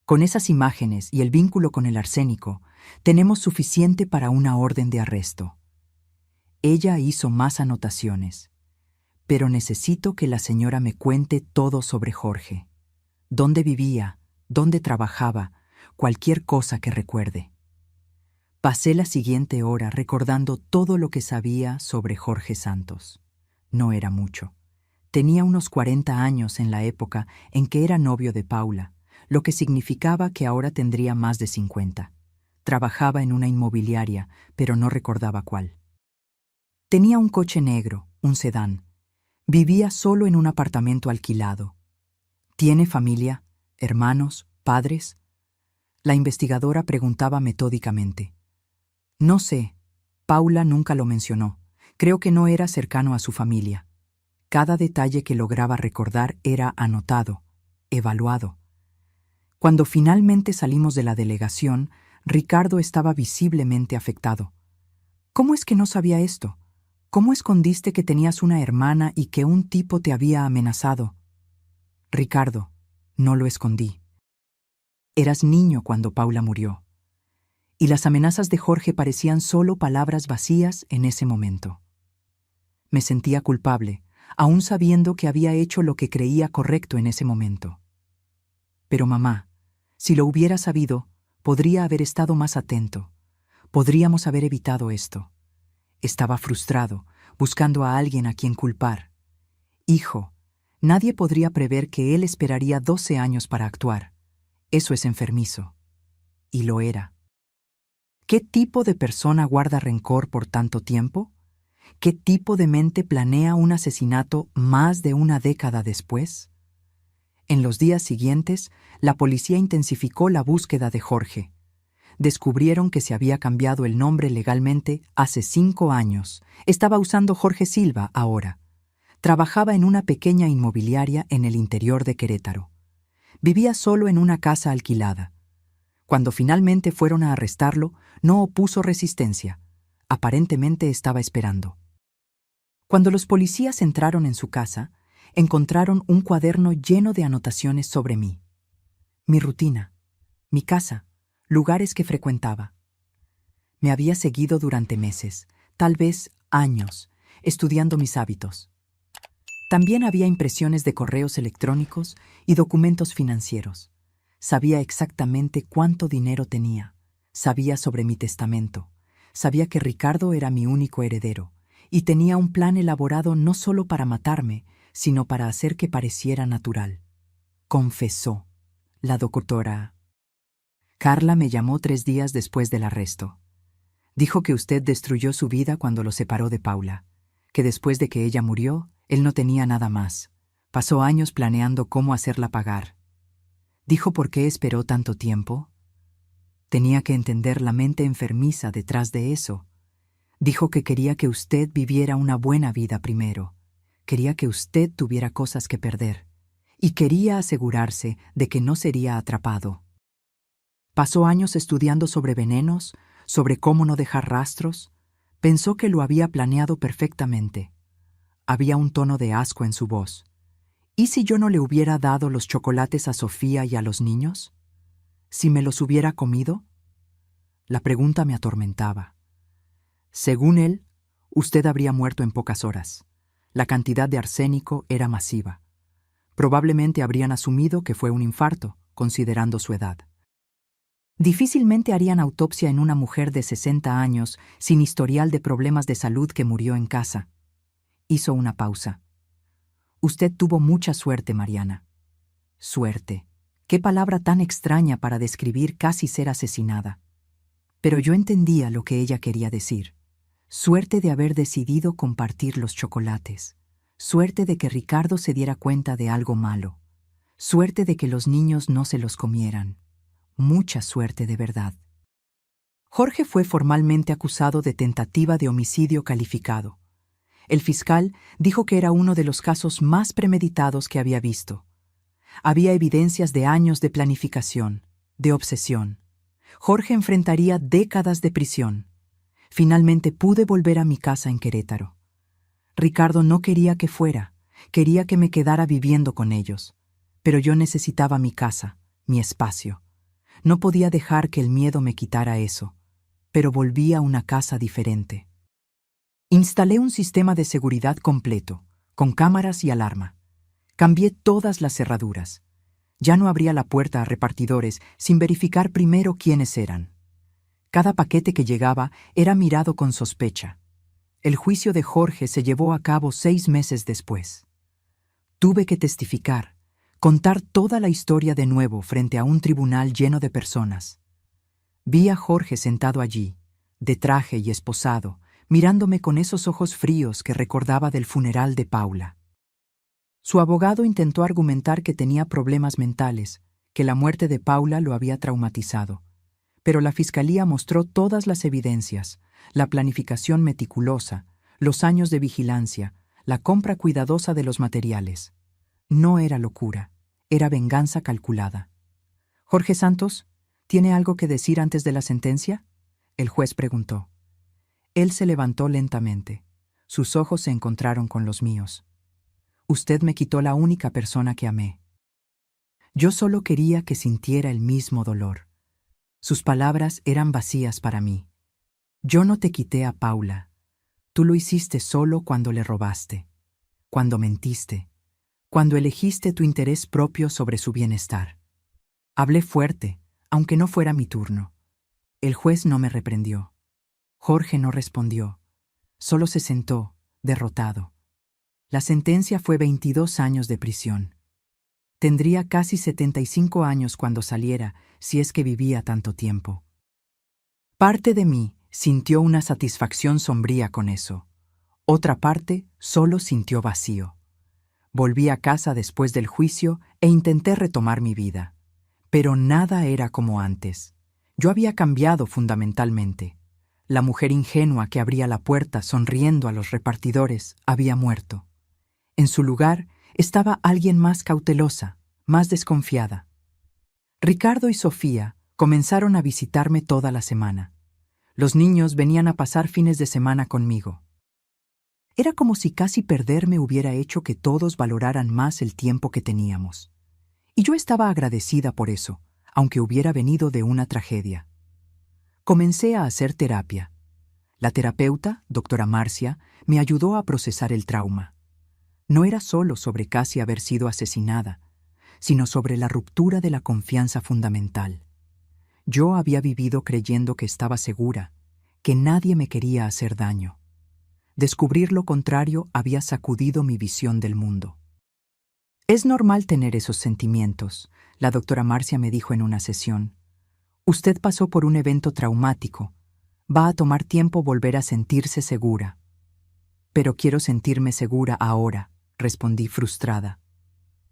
Con esas imágenes y el vínculo con el arsénico, tenemos suficiente para una orden de arresto. Ella hizo más anotaciones. Pero necesito que la señora me cuente todo sobre Jorge. Dónde vivía, dónde trabajaba, cualquier cosa que recuerde. Pasé la siguiente hora recordando todo lo que sabía sobre Jorge Santos. No era mucho. Tenía unos 40 años en la época en que era novio de Paula, lo que significaba que ahora tendría más de 50. Trabajaba en una inmobiliaria, pero no recordaba cuál. Tenía un coche negro, un sedán. Vivía solo en un apartamento alquilado. ¿Tiene familia, hermanos, padres?, la investigadora preguntaba metódicamente. No sé. Paula nunca lo mencionó. Creo que no era cercano a su familia. Cada detalle que lograba recordar era anotado, evaluado. Cuando finalmente salimos de la delegación, Ricardo estaba visiblemente afectado. ¿Cómo es que no sabía esto? ¿Cómo escondiste que tenías una hermana y que un tipo te había amenazado? Ricardo, no lo escondí. Eras niño cuando Paula murió. Y las amenazas de Jorge parecían solo palabras vacías en ese momento. Me sentía culpable, aún sabiendo que había hecho lo que creía correcto en ese momento. Pero mamá, si lo hubiera sabido, podría haber estado más atento. Podríamos haber evitado esto. Estaba frustrado, buscando a alguien a quien culpar. Hijo, nadie podría prever que él esperaría 12 años para actuar. Eso es enfermizo. Y lo era. ¿Qué tipo de persona guarda rencor por tanto tiempo? ¿Qué tipo de mente planea un asesinato más de una década después? En los días siguientes, la policía intensificó la búsqueda de Jorge. Descubrieron que se había cambiado el nombre legalmente hace 5 años. Estaba usando Jorge Silva ahora. Trabajaba en una pequeña inmobiliaria en el interior de Querétaro. Vivía solo en una casa alquilada. Cuando finalmente fueron a arrestarlo, no opuso resistencia. Aparentemente estaba esperando. Cuando los policías entraron en su casa, encontraron un cuaderno lleno de anotaciones sobre mí. Mi rutina, mi casa, lugares que frecuentaba. Me había seguido durante meses, tal vez años, estudiando mis hábitos. También había impresiones de correos electrónicos y documentos financieros. Sabía exactamente cuánto dinero tenía. Sabía sobre mi testamento. Sabía que Ricardo era mi único heredero y tenía un plan elaborado no solo para matarme, sino para hacer que pareciera natural. Confesó. La doctora Carla me llamó 3 días después del arresto. Dijo que usted destruyó su vida cuando lo separó de Paula, que después de que ella murió, él no tenía nada más. Pasó años planeando cómo hacerla pagar. ¿Dijo por qué esperó tanto tiempo? Tenía que entender la mente enfermiza detrás de eso. Dijo que quería que usted viviera una buena vida primero. Quería que usted tuviera cosas que perder. Y quería asegurarse de que no sería atrapado. Pasó años estudiando sobre venenos, sobre cómo no dejar rastros. Pensó que lo había planeado perfectamente. Había un tono de asco en su voz. ¿Y si yo no le hubiera dado los chocolates a Sofía y a los niños? ¿Si me los hubiera comido? La pregunta me atormentaba. Según él, usted habría muerto en pocas horas. La cantidad de arsénico era masiva. Probablemente habrían asumido que fue un infarto, considerando su edad. Difícilmente harían autopsia en una mujer de 60 años sin historial de problemas de salud que murió en casa. Hizo una pausa. Usted tuvo mucha suerte, Mariana. Suerte. Qué palabra tan extraña para describir casi ser asesinada. Pero yo entendía lo que ella quería decir. Suerte de haber decidido compartir los chocolates. Suerte de que Ricardo se diera cuenta de algo malo. Suerte de que los niños no se los comieran. Mucha suerte de verdad. Jorge fue formalmente acusado de tentativa de homicidio calificado. El fiscal dijo que era uno de los casos más premeditados que había visto. Había evidencias de años de planificación, de obsesión. Jorge enfrentaría décadas de prisión. Finalmente pude volver a mi casa en Querétaro. Ricardo no quería que fuera, quería que me quedara viviendo con ellos. Pero yo necesitaba mi casa, mi espacio. No podía dejar que el miedo me quitara eso. Pero volví a una casa diferente. Instalé un sistema de seguridad completo, con cámaras y alarma. Cambié todas las cerraduras. Ya no abría la puerta a repartidores sin verificar primero quiénes eran. Cada paquete que llegaba era mirado con sospecha. El juicio de Jorge se llevó a cabo 6 meses después. Tuve que testificar, contar toda la historia de nuevo frente a un tribunal lleno de personas. Vi a Jorge sentado allí, de traje y esposado, mirándome con esos ojos fríos que recordaba del funeral de Paula. Su abogado intentó argumentar que tenía problemas mentales, que la muerte de Paula lo había traumatizado. Pero la fiscalía mostró todas las evidencias, la planificación meticulosa, los años de vigilancia, la compra cuidadosa de los materiales. No era locura, era venganza calculada. «Jorge Santos, ¿tiene algo que decir antes de la sentencia?», el juez preguntó. Él se levantó lentamente. Sus ojos se encontraron con los míos. Usted me quitó la única persona que amé. Yo solo quería que sintiera el mismo dolor. Sus palabras eran vacías para mí. Yo no te quité a Paula. Tú lo hiciste solo cuando le robaste, cuando mentiste, cuando elegiste tu interés propio sobre su bienestar. Hablé fuerte, aunque no fuera mi turno. El juez no me reprendió. Jorge no respondió. Solo se sentó, derrotado. La sentencia fue 22 años de prisión. Tendría casi 75 años cuando saliera, si es que vivía tanto tiempo. Parte de mí sintió una satisfacción sombría con eso. Otra parte solo sintió vacío. Volví a casa después del juicio e intenté retomar mi vida. Pero nada era como antes. Yo había cambiado fundamentalmente. La mujer ingenua que abría la puerta sonriendo a los repartidores había muerto. En su lugar estaba alguien más cautelosa, más desconfiada. Ricardo y Sofía comenzaron a visitarme toda la semana. Los niños venían a pasar fines de semana conmigo. Era como si casi perderme hubiera hecho que todos valoraran más el tiempo que teníamos. Y yo estaba agradecida por eso, aunque hubiera venido de una tragedia. Comencé a hacer terapia. La terapeuta, doctora Marcia, me ayudó a procesar el trauma. No era solo sobre casi haber sido asesinada, sino sobre la ruptura de la confianza fundamental. Yo había vivido creyendo que estaba segura, que nadie me quería hacer daño. Descubrir lo contrario había sacudido mi visión del mundo. Es normal tener esos sentimientos, la doctora Marcia me dijo en una sesión. Usted pasó por un evento traumático. Va a tomar tiempo volver a sentirse segura. Pero quiero sentirme segura ahora, respondí frustrada.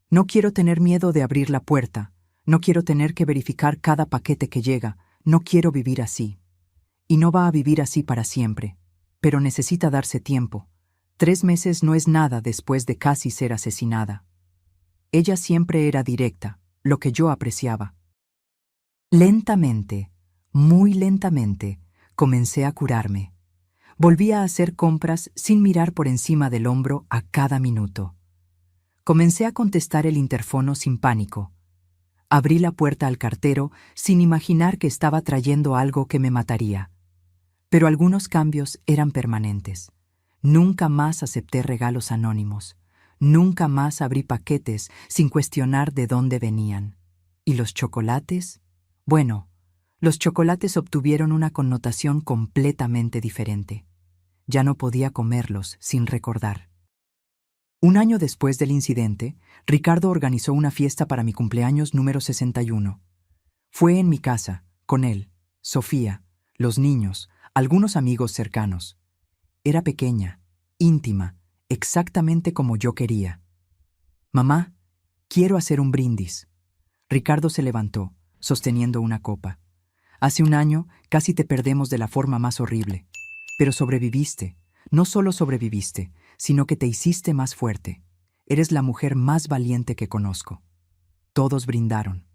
No quiero tener miedo de abrir la puerta, no quiero tener que verificar cada paquete que llega, no quiero vivir así. Y no va a vivir así para siempre, pero necesita darse tiempo. 3 meses no es nada después de casi ser asesinada. Ella siempre era directa, lo que yo apreciaba. Lentamente, muy lentamente, comencé a curarme. Volví a hacer compras sin mirar por encima del hombro a cada minuto. Comencé a contestar el interfono sin pánico. Abrí la puerta al cartero sin imaginar que estaba trayendo algo que me mataría. Pero algunos cambios eran permanentes. Nunca más acepté regalos anónimos. Nunca más abrí paquetes sin cuestionar de dónde venían. ¿Y los chocolates? Bueno, los chocolates obtuvieron una connotación completamente diferente. Ya no podía comerlos sin recordar. Un año después del incidente, Ricardo organizó una fiesta para mi cumpleaños número 61. Fue en mi casa, con él, Sofía, los niños, algunos amigos cercanos. Era pequeña, íntima, exactamente como yo quería. Mamá, quiero hacer un brindis. Ricardo se levantó, sosteniendo una copa. Hace un año casi te perdemos de la forma más horrible. Pero sobreviviste. No solo sobreviviste, sino que te hiciste más fuerte. Eres la mujer más valiente que conozco. Todos brindaron.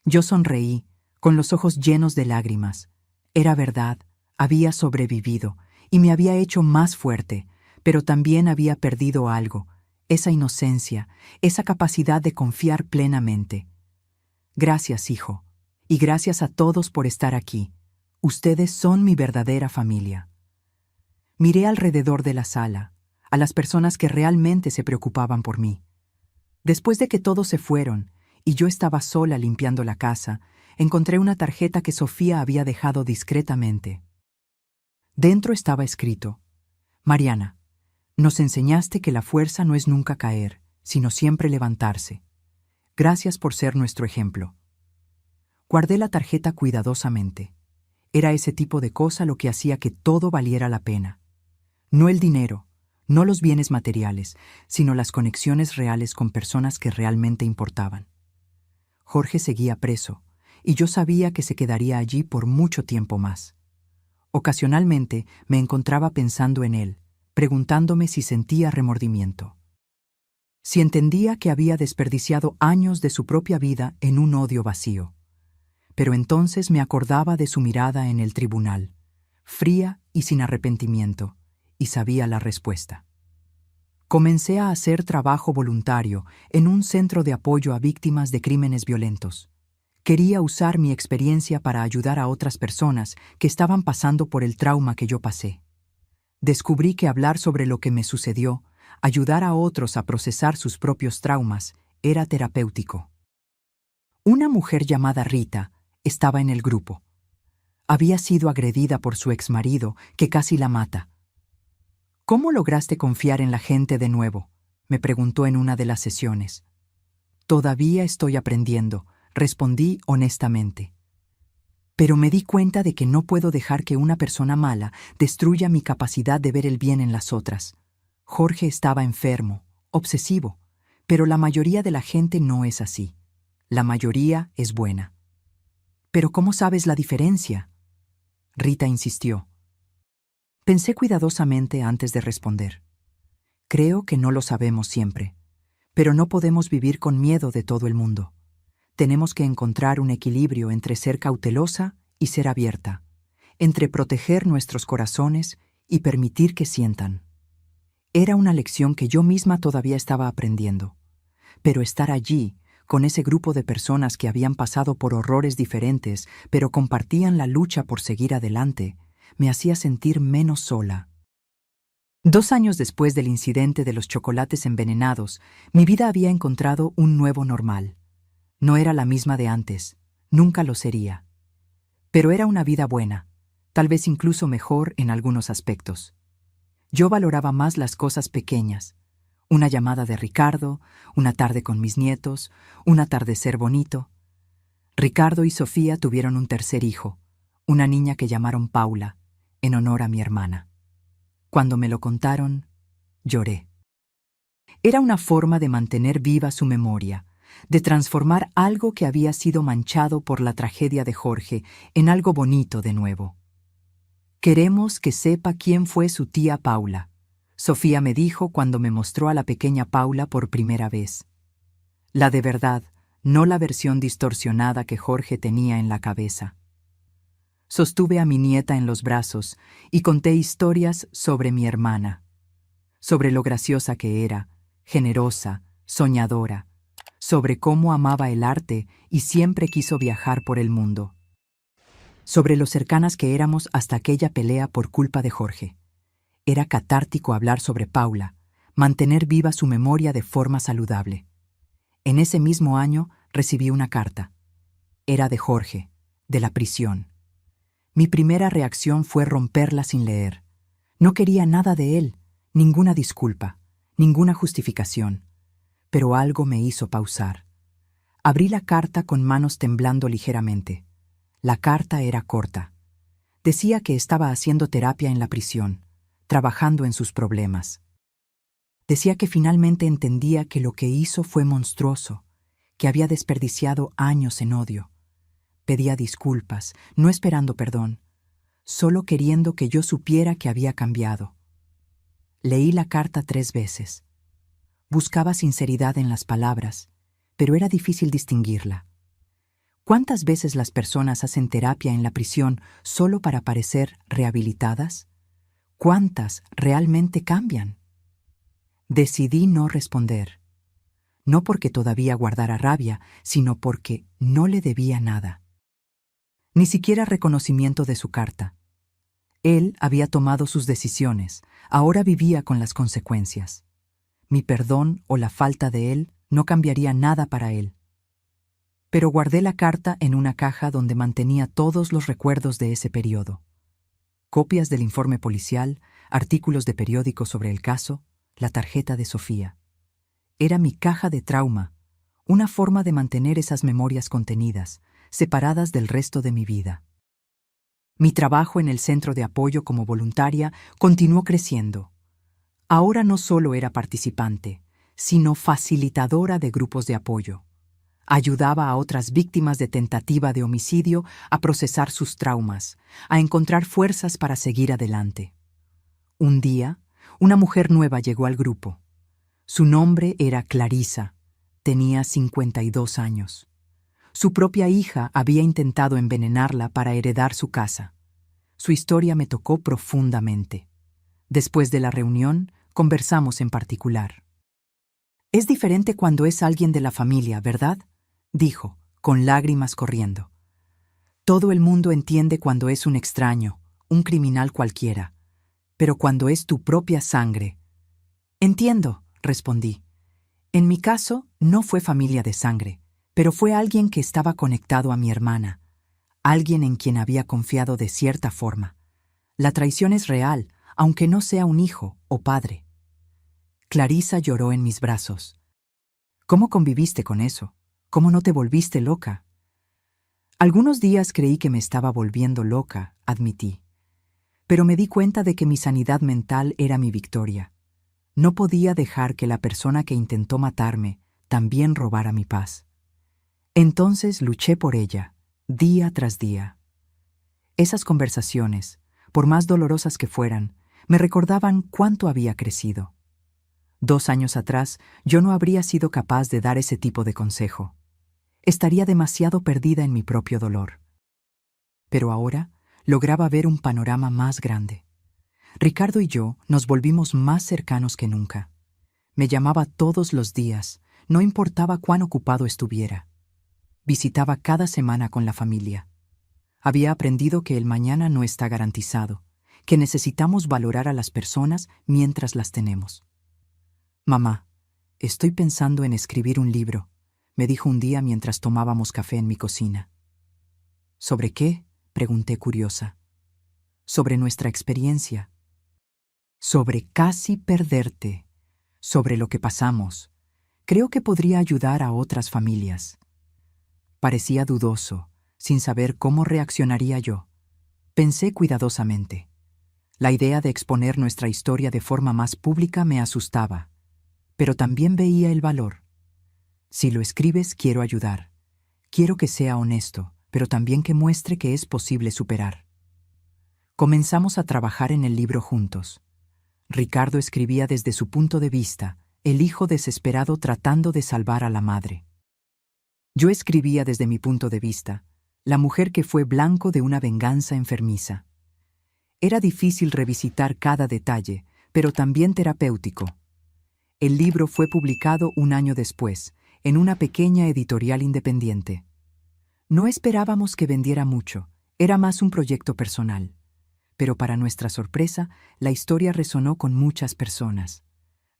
Yo sonreí, con los ojos llenos de lágrimas. Era verdad, había sobrevivido y me había hecho más fuerte, pero también había perdido algo, esa inocencia, esa capacidad de confiar plenamente. Gracias, hijo, y gracias a todos por estar aquí. Ustedes son mi verdadera familia. Miré alrededor de la sala, a las personas que realmente se preocupaban por mí. Después de que todos se fueron y yo estaba sola limpiando la casa, encontré una tarjeta que Sofía había dejado discretamente. Dentro estaba escrito: Mariana, nos enseñaste que la fuerza no es nunca caer, sino siempre levantarse. Gracias por ser nuestro ejemplo. Guardé la tarjeta cuidadosamente. Era ese tipo de cosa lo que hacía que todo valiera la pena. No el dinero, no los bienes materiales, sino las conexiones reales con personas que realmente importaban. Jorge seguía preso, y yo sabía que se quedaría allí por mucho tiempo más. Ocasionalmente me encontraba pensando en él, preguntándome si sentía remordimiento. Si entendía que había desperdiciado años de su propia vida en un odio vacío. Pero entonces me acordaba de su mirada en el tribunal, fría y sin arrepentimiento, y sabía la respuesta. Comencé a hacer trabajo voluntario en un centro de apoyo a víctimas de crímenes violentos. Quería usar mi experiencia para ayudar a otras personas que estaban pasando por el trauma que yo pasé. Descubrí que hablar sobre lo que me sucedió, ayudar a otros a procesar sus propios traumas, era terapéutico. Una mujer llamada Rita estaba en el grupo. Había sido agredida por su exmarido, que casi la mata. ¿Cómo lograste confiar en la gente de nuevo?, me preguntó en una de las sesiones. Todavía estoy aprendiendo, respondí honestamente. Pero me di cuenta de que no puedo dejar que una persona mala destruya mi capacidad de ver el bien en las otras. Jorge estaba enfermo, obsesivo, pero la mayoría de la gente no es así. La mayoría es buena. ¿Pero cómo sabes la diferencia?, Rita insistió. Pensé cuidadosamente antes de responder. Creo que no lo sabemos siempre, pero no podemos vivir con miedo de todo el mundo. Tenemos que encontrar un equilibrio entre ser cautelosa y ser abierta, entre proteger nuestros corazones y permitir que sientan. Era una lección que yo misma todavía estaba aprendiendo, pero estar allí, con ese grupo de personas que habían pasado por horrores diferentes, pero compartían la lucha por seguir adelante, me hacía sentir menos sola. 2 años después del incidente de los chocolates envenenados, mi vida había encontrado un nuevo normal. No era la misma de antes, nunca lo sería. Pero era una vida buena, tal vez incluso mejor en algunos aspectos. Yo valoraba más las cosas pequeñas. Una llamada de Ricardo, una tarde con mis nietos, un atardecer bonito. Ricardo y Sofía tuvieron un tercer hijo, una niña que llamaron Paula, en honor a mi hermana. Cuando me lo contaron, lloré. Era una forma de mantener viva su memoria, de transformar algo que había sido manchado por la tragedia de Jorge en algo bonito de nuevo. Queremos que sepa quién fue su tía Paula, Sofía me dijo cuando me mostró a la pequeña Paula por primera vez. La de verdad, no la versión distorsionada que Jorge tenía en la cabeza. Sostuve a mi nieta en los brazos y conté historias sobre mi hermana, sobre lo graciosa que era, generosa, soñadora, sobre cómo amaba el arte y siempre quiso viajar por el mundo, sobre lo cercanas que éramos hasta aquella pelea por culpa de Jorge. Era catártico hablar sobre Paula, mantener viva su memoria de forma saludable. En ese mismo año recibí una carta. Era de Jorge, de la prisión. Mi primera reacción fue romperla sin leer. No quería nada de él, ninguna disculpa, ninguna justificación. Pero algo me hizo pausar. Abrí la carta con manos temblando ligeramente. La carta era corta. Decía que estaba haciendo terapia en la prisión, trabajando en sus problemas. Decía que finalmente entendía que lo que hizo fue monstruoso, que había desperdiciado años en odio. Pedía disculpas, no esperando perdón, solo queriendo que yo supiera que había cambiado. Leí la carta 3 veces. Buscaba sinceridad en las palabras, pero era difícil distinguirla. ¿Cuántas veces las personas hacen terapia en la prisión solo para parecer rehabilitadas? ¿Cuántas realmente cambian? Decidí no responder. No porque todavía guardara rabia, sino porque no le debía nada. Ni siquiera reconocimiento de su carta. Él había tomado sus decisiones, ahora vivía con las consecuencias. Mi perdón o la falta de él no cambiaría nada para él. Pero guardé la carta en una caja donde mantenía todos los recuerdos de ese periodo. Copias del informe policial, artículos de periódico sobre el caso, la tarjeta de Sofía. Era mi caja de trauma, una forma de mantener esas memorias contenidas, separadas del resto de mi vida. Mi trabajo en el centro de apoyo como voluntaria continuó creciendo. Ahora no solo era participante, sino facilitadora de grupos de apoyo. Ayudaba a otras víctimas de tentativa de homicidio a procesar sus traumas, a encontrar fuerzas para seguir adelante. Un día, una mujer nueva llegó al grupo. Su nombre era Clarisa. Tenía 52 años. Su propia hija había intentado envenenarla para heredar su casa. Su historia me tocó profundamente. Después de la reunión, conversamos en particular. «Es diferente cuando es alguien de la familia, ¿verdad?», dijo, con lágrimas corriendo. «Todo el mundo entiende cuando es un extraño, un criminal cualquiera, pero cuando es tu propia sangre». «Entiendo», respondí. «En mi caso, no fue familia de sangre, pero fue alguien que estaba conectado a mi hermana, alguien en quien había confiado de cierta forma. La traición es real, aunque no sea un hijo o padre». Clarisa lloró en mis brazos. «¿Cómo conviviste con eso? ¿Cómo no te volviste loca?». «Algunos días creí que me estaba volviendo loca», admití. «Pero me di cuenta de que mi sanidad mental era mi victoria. No podía dejar que la persona que intentó matarme también robara mi paz. Entonces luché por ella, día tras día». Esas conversaciones, por más dolorosas que fueran, me recordaban cuánto había crecido. 2 años atrás, yo no habría sido capaz de dar ese tipo de consejo. Estaría demasiado perdida en mi propio dolor. Pero ahora lograba ver un panorama más grande. Ricardo y yo nos volvimos más cercanos que nunca. Me llamaba todos los días, no importaba cuán ocupado estuviera. Visitaba cada semana con la familia. Había aprendido que el mañana no está garantizado, que necesitamos valorar a las personas mientras las tenemos. «Mamá, estoy pensando en escribir un libro», me dijo un día mientras tomábamos café en mi cocina. «¿Sobre qué?», pregunté curiosa. «Sobre nuestra experiencia. Sobre casi perderte. Sobre lo que pasamos. Creo que podría ayudar a otras familias». Parecía dudoso, sin saber cómo reaccionaría yo. Pensé cuidadosamente. La idea de exponer nuestra historia de forma más pública me asustaba, pero también veía el valor. Si lo escribes, quiero ayudar. Quiero que sea honesto, pero también que muestre que es posible superar. Comenzamos a trabajar en el libro juntos. Ricardo escribía desde su punto de vista, el hijo desesperado tratando de salvar a la madre. Yo escribía desde mi punto de vista, la mujer que fue blanco de una venganza enfermiza. Era difícil revisitar cada detalle, pero también terapéutico. El libro fue publicado 1 año después, en una pequeña editorial independiente. No esperábamos que vendiera mucho, era más un proyecto personal. Pero para nuestra sorpresa, la historia resonó con muchas personas.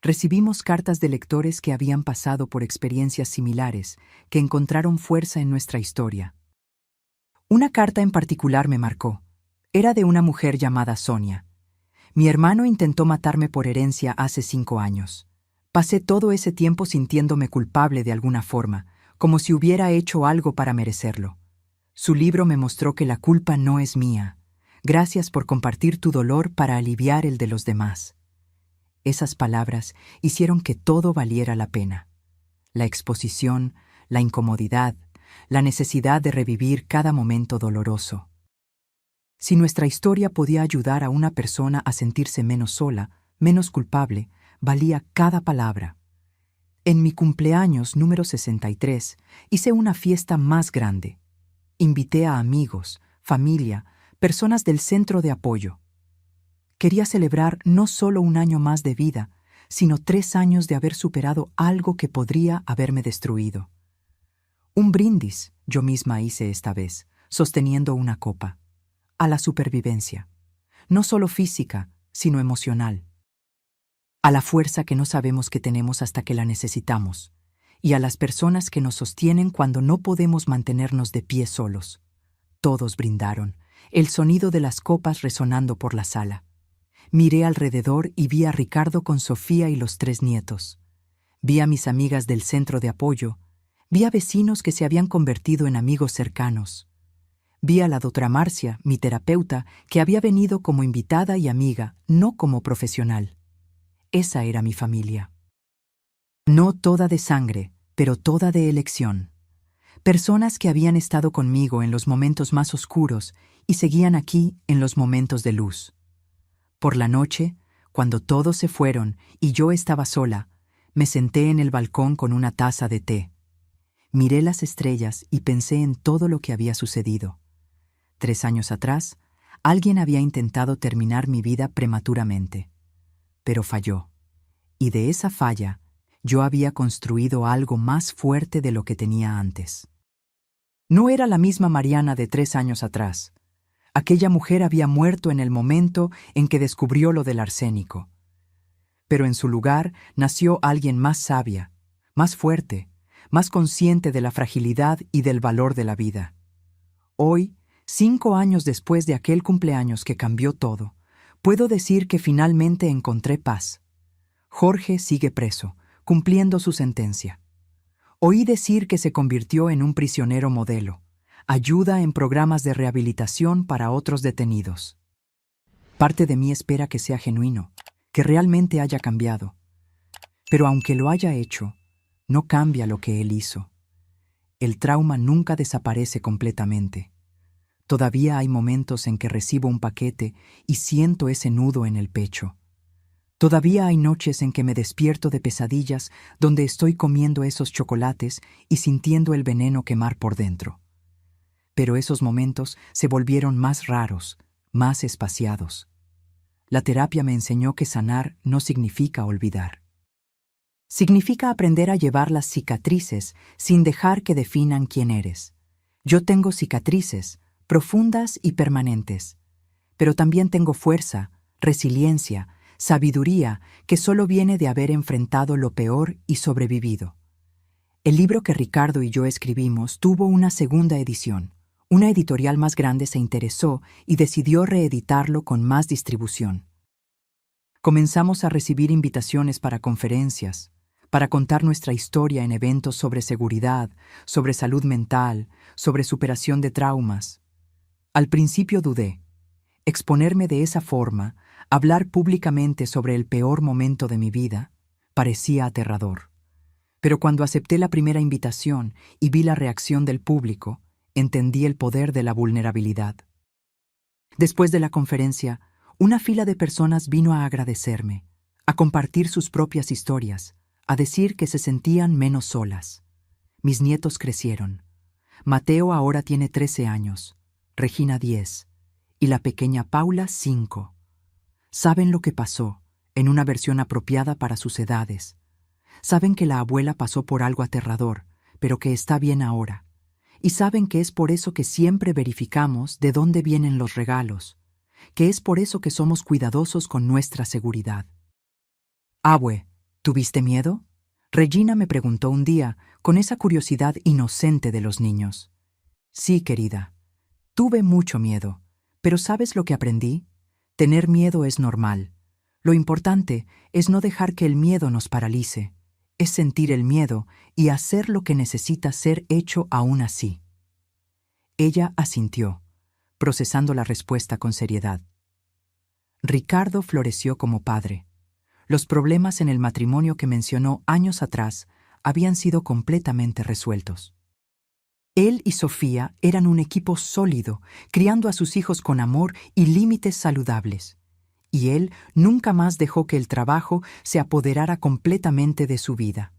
Recibimos cartas de lectores que habían pasado por experiencias similares, que encontraron fuerza en nuestra historia. Una carta en particular me marcó. Era de una mujer llamada Sonia. «Mi hermano intentó matarme por herencia hace 5 años. Pasé todo ese tiempo sintiéndome culpable de alguna forma, como si hubiera hecho algo para merecerlo. Su libro me mostró que la culpa no es mía. Gracias por compartir tu dolor para aliviar el de los demás». Esas palabras hicieron que todo valiera la pena. La exposición, la incomodidad, la necesidad de revivir cada momento doloroso. Si nuestra historia podía ayudar a una persona a sentirse menos sola, menos culpable, valía cada palabra. En mi cumpleaños número 63 hice una fiesta más grande. Invité a amigos, familia, personas del centro de apoyo. Quería celebrar no solo 1 año más de vida, sino 3 años de haber superado algo que podría haberme destruido. Un brindis yo misma hice esta vez, sosteniendo una copa. A la supervivencia. No solo física, sino emocional. A la fuerza que no sabemos que tenemos hasta que la necesitamos. Y a las personas que nos sostienen cuando no podemos mantenernos de pie solos. Todos brindaron, el sonido de las copas resonando por la sala. Miré alrededor y vi a Ricardo con Sofía y los 3 nietos. Vi a mis amigas del centro de apoyo. Vi a vecinos que se habían convertido en amigos cercanos. Vi a la doctora Marcia, mi terapeuta, que había venido como invitada y amiga, no como profesional. Esa era mi familia. No toda de sangre, pero toda de elección. Personas que habían estado conmigo en los momentos más oscuros y seguían aquí en los momentos de luz. Por la noche, cuando todos se fueron y yo estaba sola, me senté en el balcón con una taza de té. Miré las estrellas y pensé en todo lo que había sucedido. 3 años atrás, alguien había intentado terminar mi vida prematuramente. pero falló. Y de esa falla, yo había construido algo más fuerte de lo que tenía antes. No era la misma Mariana de 3 años atrás. Aquella mujer había muerto en el momento en que descubrió lo del arsénico. Pero en su lugar nació alguien más sabia, más fuerte, más consciente de la fragilidad y del valor de la vida. Hoy, 5 años después de aquel cumpleaños que cambió todo, puedo decir que finalmente encontré paz. Jorge sigue preso, cumpliendo su sentencia. Oí decir que se convirtió en un prisionero modelo. Ayuda en programas de rehabilitación para otros detenidos. Parte de mí espera que sea genuino, que realmente haya cambiado. Pero aunque lo haya hecho, no cambia lo que él hizo. El trauma nunca desaparece completamente. Todavía hay momentos en que recibo un paquete y siento ese nudo en el pecho. Todavía hay noches en que me despierto de pesadillas donde estoy comiendo esos chocolates y sintiendo el veneno quemar por dentro. Pero esos momentos se volvieron más raros, más espaciados. La terapia me enseñó que sanar no significa olvidar. Significa aprender a llevar las cicatrices sin dejar que definan quién eres. Yo tengo cicatrices, profundas y permanentes, pero también tengo fuerza, resiliencia, sabiduría que solo viene de haber enfrentado lo peor y sobrevivido. El libro que Ricardo y yo escribimos tuvo una segunda edición. Una editorial más grande se interesó y decidió reeditarlo con más distribución. Comenzamos a recibir invitaciones para conferencias, para contar nuestra historia en eventos sobre seguridad, sobre salud mental, sobre superación de traumas. Al principio dudé. Exponerme de esa forma, hablar públicamente sobre el peor momento de mi vida, parecía aterrador. Pero cuando acepté la primera invitación y vi la reacción del público, entendí el poder de la vulnerabilidad. Después de la conferencia, una fila de personas vino a agradecerme, a compartir sus propias historias, a decir que se sentían menos solas. Mis nietos crecieron. Mateo ahora tiene 13 años, Regina 10, y la pequeña Paula 5. Saben lo que pasó, en una versión apropiada para sus edades. Saben que la abuela pasó por algo aterrador, pero que está bien ahora. Y saben que es por eso que siempre verificamos de dónde vienen los regalos, que es por eso que somos cuidadosos con nuestra seguridad. Abue, ¿tuviste miedo? Regina me preguntó un día, con esa curiosidad inocente de los niños. Sí, querida. Tuve mucho miedo, pero ¿sabes lo que aprendí? Tener miedo es normal. Lo importante es no dejar que el miedo nos paralice. Es sentir el miedo y hacer lo que necesita ser hecho aún así. Ella asintió, procesando la respuesta con seriedad. Ricardo floreció como padre. Los problemas en el matrimonio que mencionó años atrás habían sido completamente resueltos. Él y Sofía eran un equipo sólido, criando a sus hijos con amor y límites saludables. Y él nunca más dejó que el trabajo se apoderara completamente de su vida.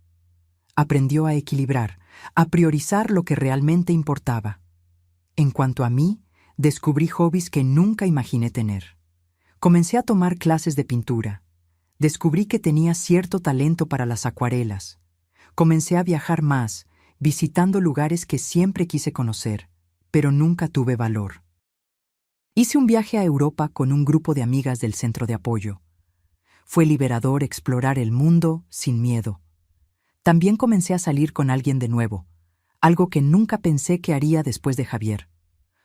Aprendió a equilibrar, a priorizar lo que realmente importaba. En cuanto a mí, descubrí hobbies que nunca imaginé tener. Comencé a tomar clases de pintura. Descubrí que tenía cierto talento para las acuarelas. Comencé a viajar más, visitando lugares que siempre quise conocer, pero nunca tuve valor. Hice un viaje a Europa con un grupo de amigas del centro de apoyo. Fue liberador explorar el mundo sin miedo. También comencé a salir con alguien de nuevo, algo que nunca pensé que haría después de Javier.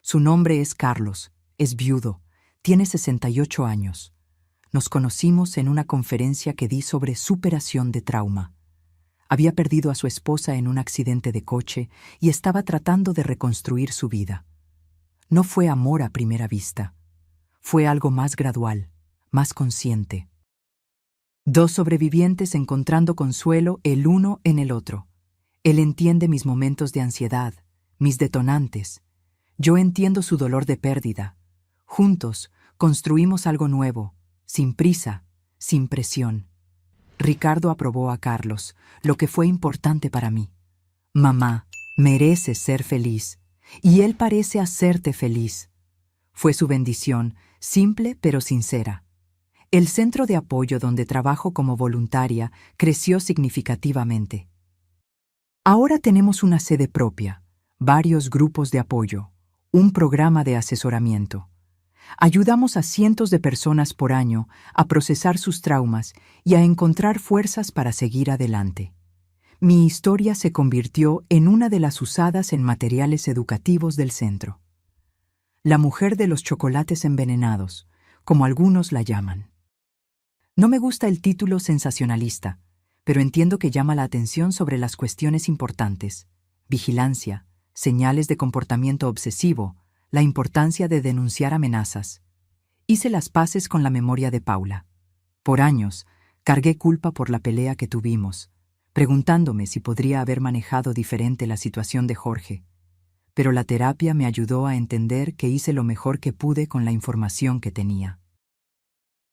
Su nombre es Carlos, es viudo, tiene 68 años. Nos conocimos en una conferencia que di sobre superación de trauma. Había perdido a su esposa en un accidente de coche y estaba tratando de reconstruir su vida. No fue amor a primera vista. Fue algo más gradual, más consciente. Dos sobrevivientes encontrando consuelo el uno en el otro. Él entiende mis momentos de ansiedad, mis detonantes. Yo entiendo su dolor de pérdida. Juntos construimos algo nuevo, sin prisa, sin presión. Ricardo aprobó a Carlos, lo que fue importante para mí. Mamá, mereces ser feliz, y él parece hacerte feliz. Fue su bendición, simple pero sincera. El centro de apoyo donde trabajo como voluntaria creció significativamente. Ahora tenemos una sede propia, varios grupos de apoyo, un programa de asesoramiento. Ayudamos a cientos de personas por año a procesar sus traumas y a encontrar fuerzas para seguir adelante. Mi historia se convirtió en una de las usadas en materiales educativos del centro. La mujer de los chocolates envenenados, como algunos la llaman. No me gusta el título sensacionalista, pero entiendo que llama la atención sobre las cuestiones importantes: vigilancia, señales de comportamiento obsesivo, la importancia de denunciar amenazas. Hice las paces con la memoria de Paula. Por años, cargué culpa por la pelea que tuvimos, preguntándome si podría haber manejado diferente la situación de Jorge. Pero la terapia me ayudó a entender que hice lo mejor que pude con la información que tenía.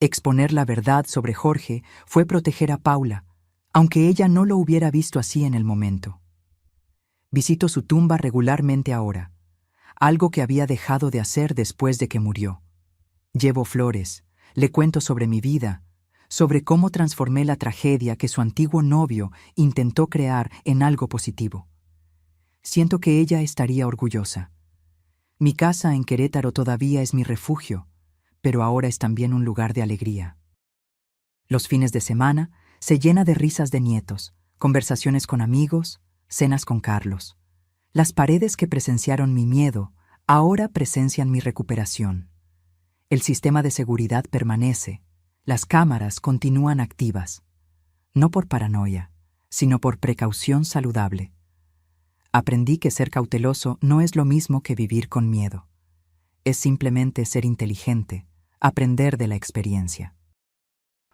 Exponer la verdad sobre Jorge fue proteger a Paula, aunque ella no lo hubiera visto así en el momento. Visito su tumba regularmente ahora, algo que había dejado de hacer después de que murió. Llevo flores, le cuento sobre mi vida, sobre cómo transformé la tragedia que su antiguo novio intentó crear en algo positivo. Siento que ella estaría orgullosa. Mi casa en Querétaro todavía es mi refugio, pero ahora es también un lugar de alegría. Los fines de semana se llena de risas de nietos, conversaciones con amigos, cenas con Carlos. Las paredes que presenciaron mi miedo ahora presencian mi recuperación. El sistema de seguridad permanece, las cámaras continúan activas, no por paranoia, sino por precaución saludable. Aprendí que ser cauteloso no es lo mismo que vivir con miedo. Es simplemente ser inteligente, aprender de la experiencia.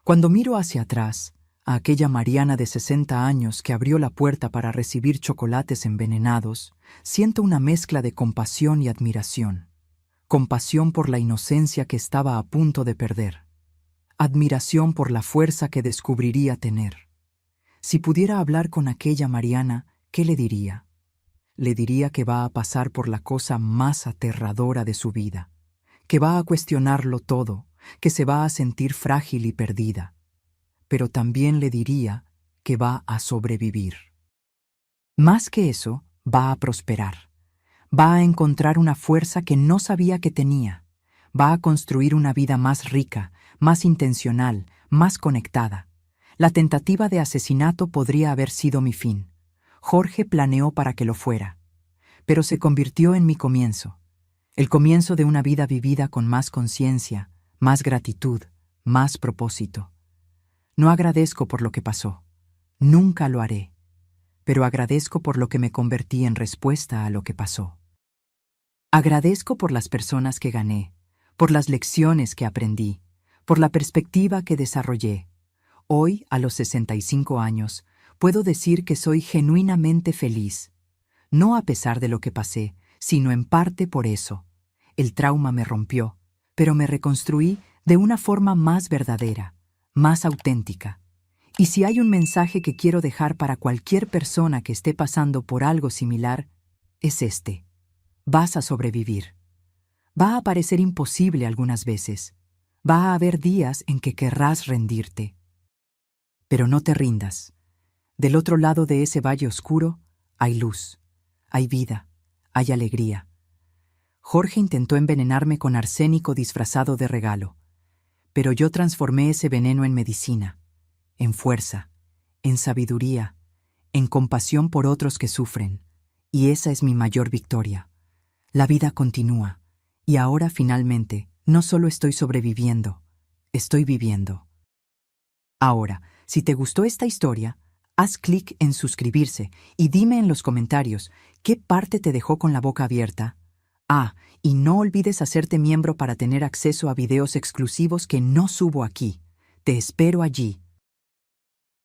Cuando miro hacia atrás, a aquella Mariana de 60 años que abrió la puerta para recibir chocolates envenenados, siento una mezcla de compasión y admiración. Compasión por la inocencia que estaba a punto de perder. Admiración por la fuerza que descubriría tener. Si pudiera hablar con aquella Mariana, ¿qué le diría? Le diría que va a pasar por la cosa más aterradora de su vida, que va a cuestionarlo todo, que se va a sentir frágil y perdida. Pero también le diría que va a sobrevivir. Más que eso, va a prosperar. Va a encontrar una fuerza que no sabía que tenía. Va a construir una vida más rica, más intencional, más conectada. La tentativa de asesinato podría haber sido mi fin. Jorge planeó para que lo fuera. Pero se convirtió en mi comienzo. El comienzo de una vida vivida con más conciencia, más gratitud, más propósito. No agradezco por lo que pasó. Nunca lo haré. Pero agradezco por lo que me convertí en respuesta a lo que pasó. Agradezco por las personas que gané, por las lecciones que aprendí, por la perspectiva que desarrollé. Hoy, a los 65 años, puedo decir que soy genuinamente feliz. No a pesar de lo que pasé, sino en parte por eso. El trauma me rompió, pero me reconstruí de una forma más verdadera, más auténtica. Y si hay un mensaje que quiero dejar para cualquier persona que esté pasando por algo similar, es este: vas a sobrevivir. Va a parecer imposible algunas veces. Va a haber días en que querrás rendirte. Pero no te rindas. Del otro lado de ese valle oscuro hay luz, hay vida, hay alegría. Jorge intentó envenenarme con arsénico disfrazado de regalo, pero yo transformé ese veneno en medicina, en fuerza, en sabiduría, en compasión por otros que sufren, y esa es mi mayor victoria. La vida continúa, y ahora finalmente no solo estoy sobreviviendo, estoy viviendo. Ahora, si te gustó esta historia, haz clic en suscribirse y dime en los comentarios qué parte te dejó con la boca abierta. Y no olvides hacerte miembro para tener acceso a videos exclusivos que no subo aquí. Te espero allí.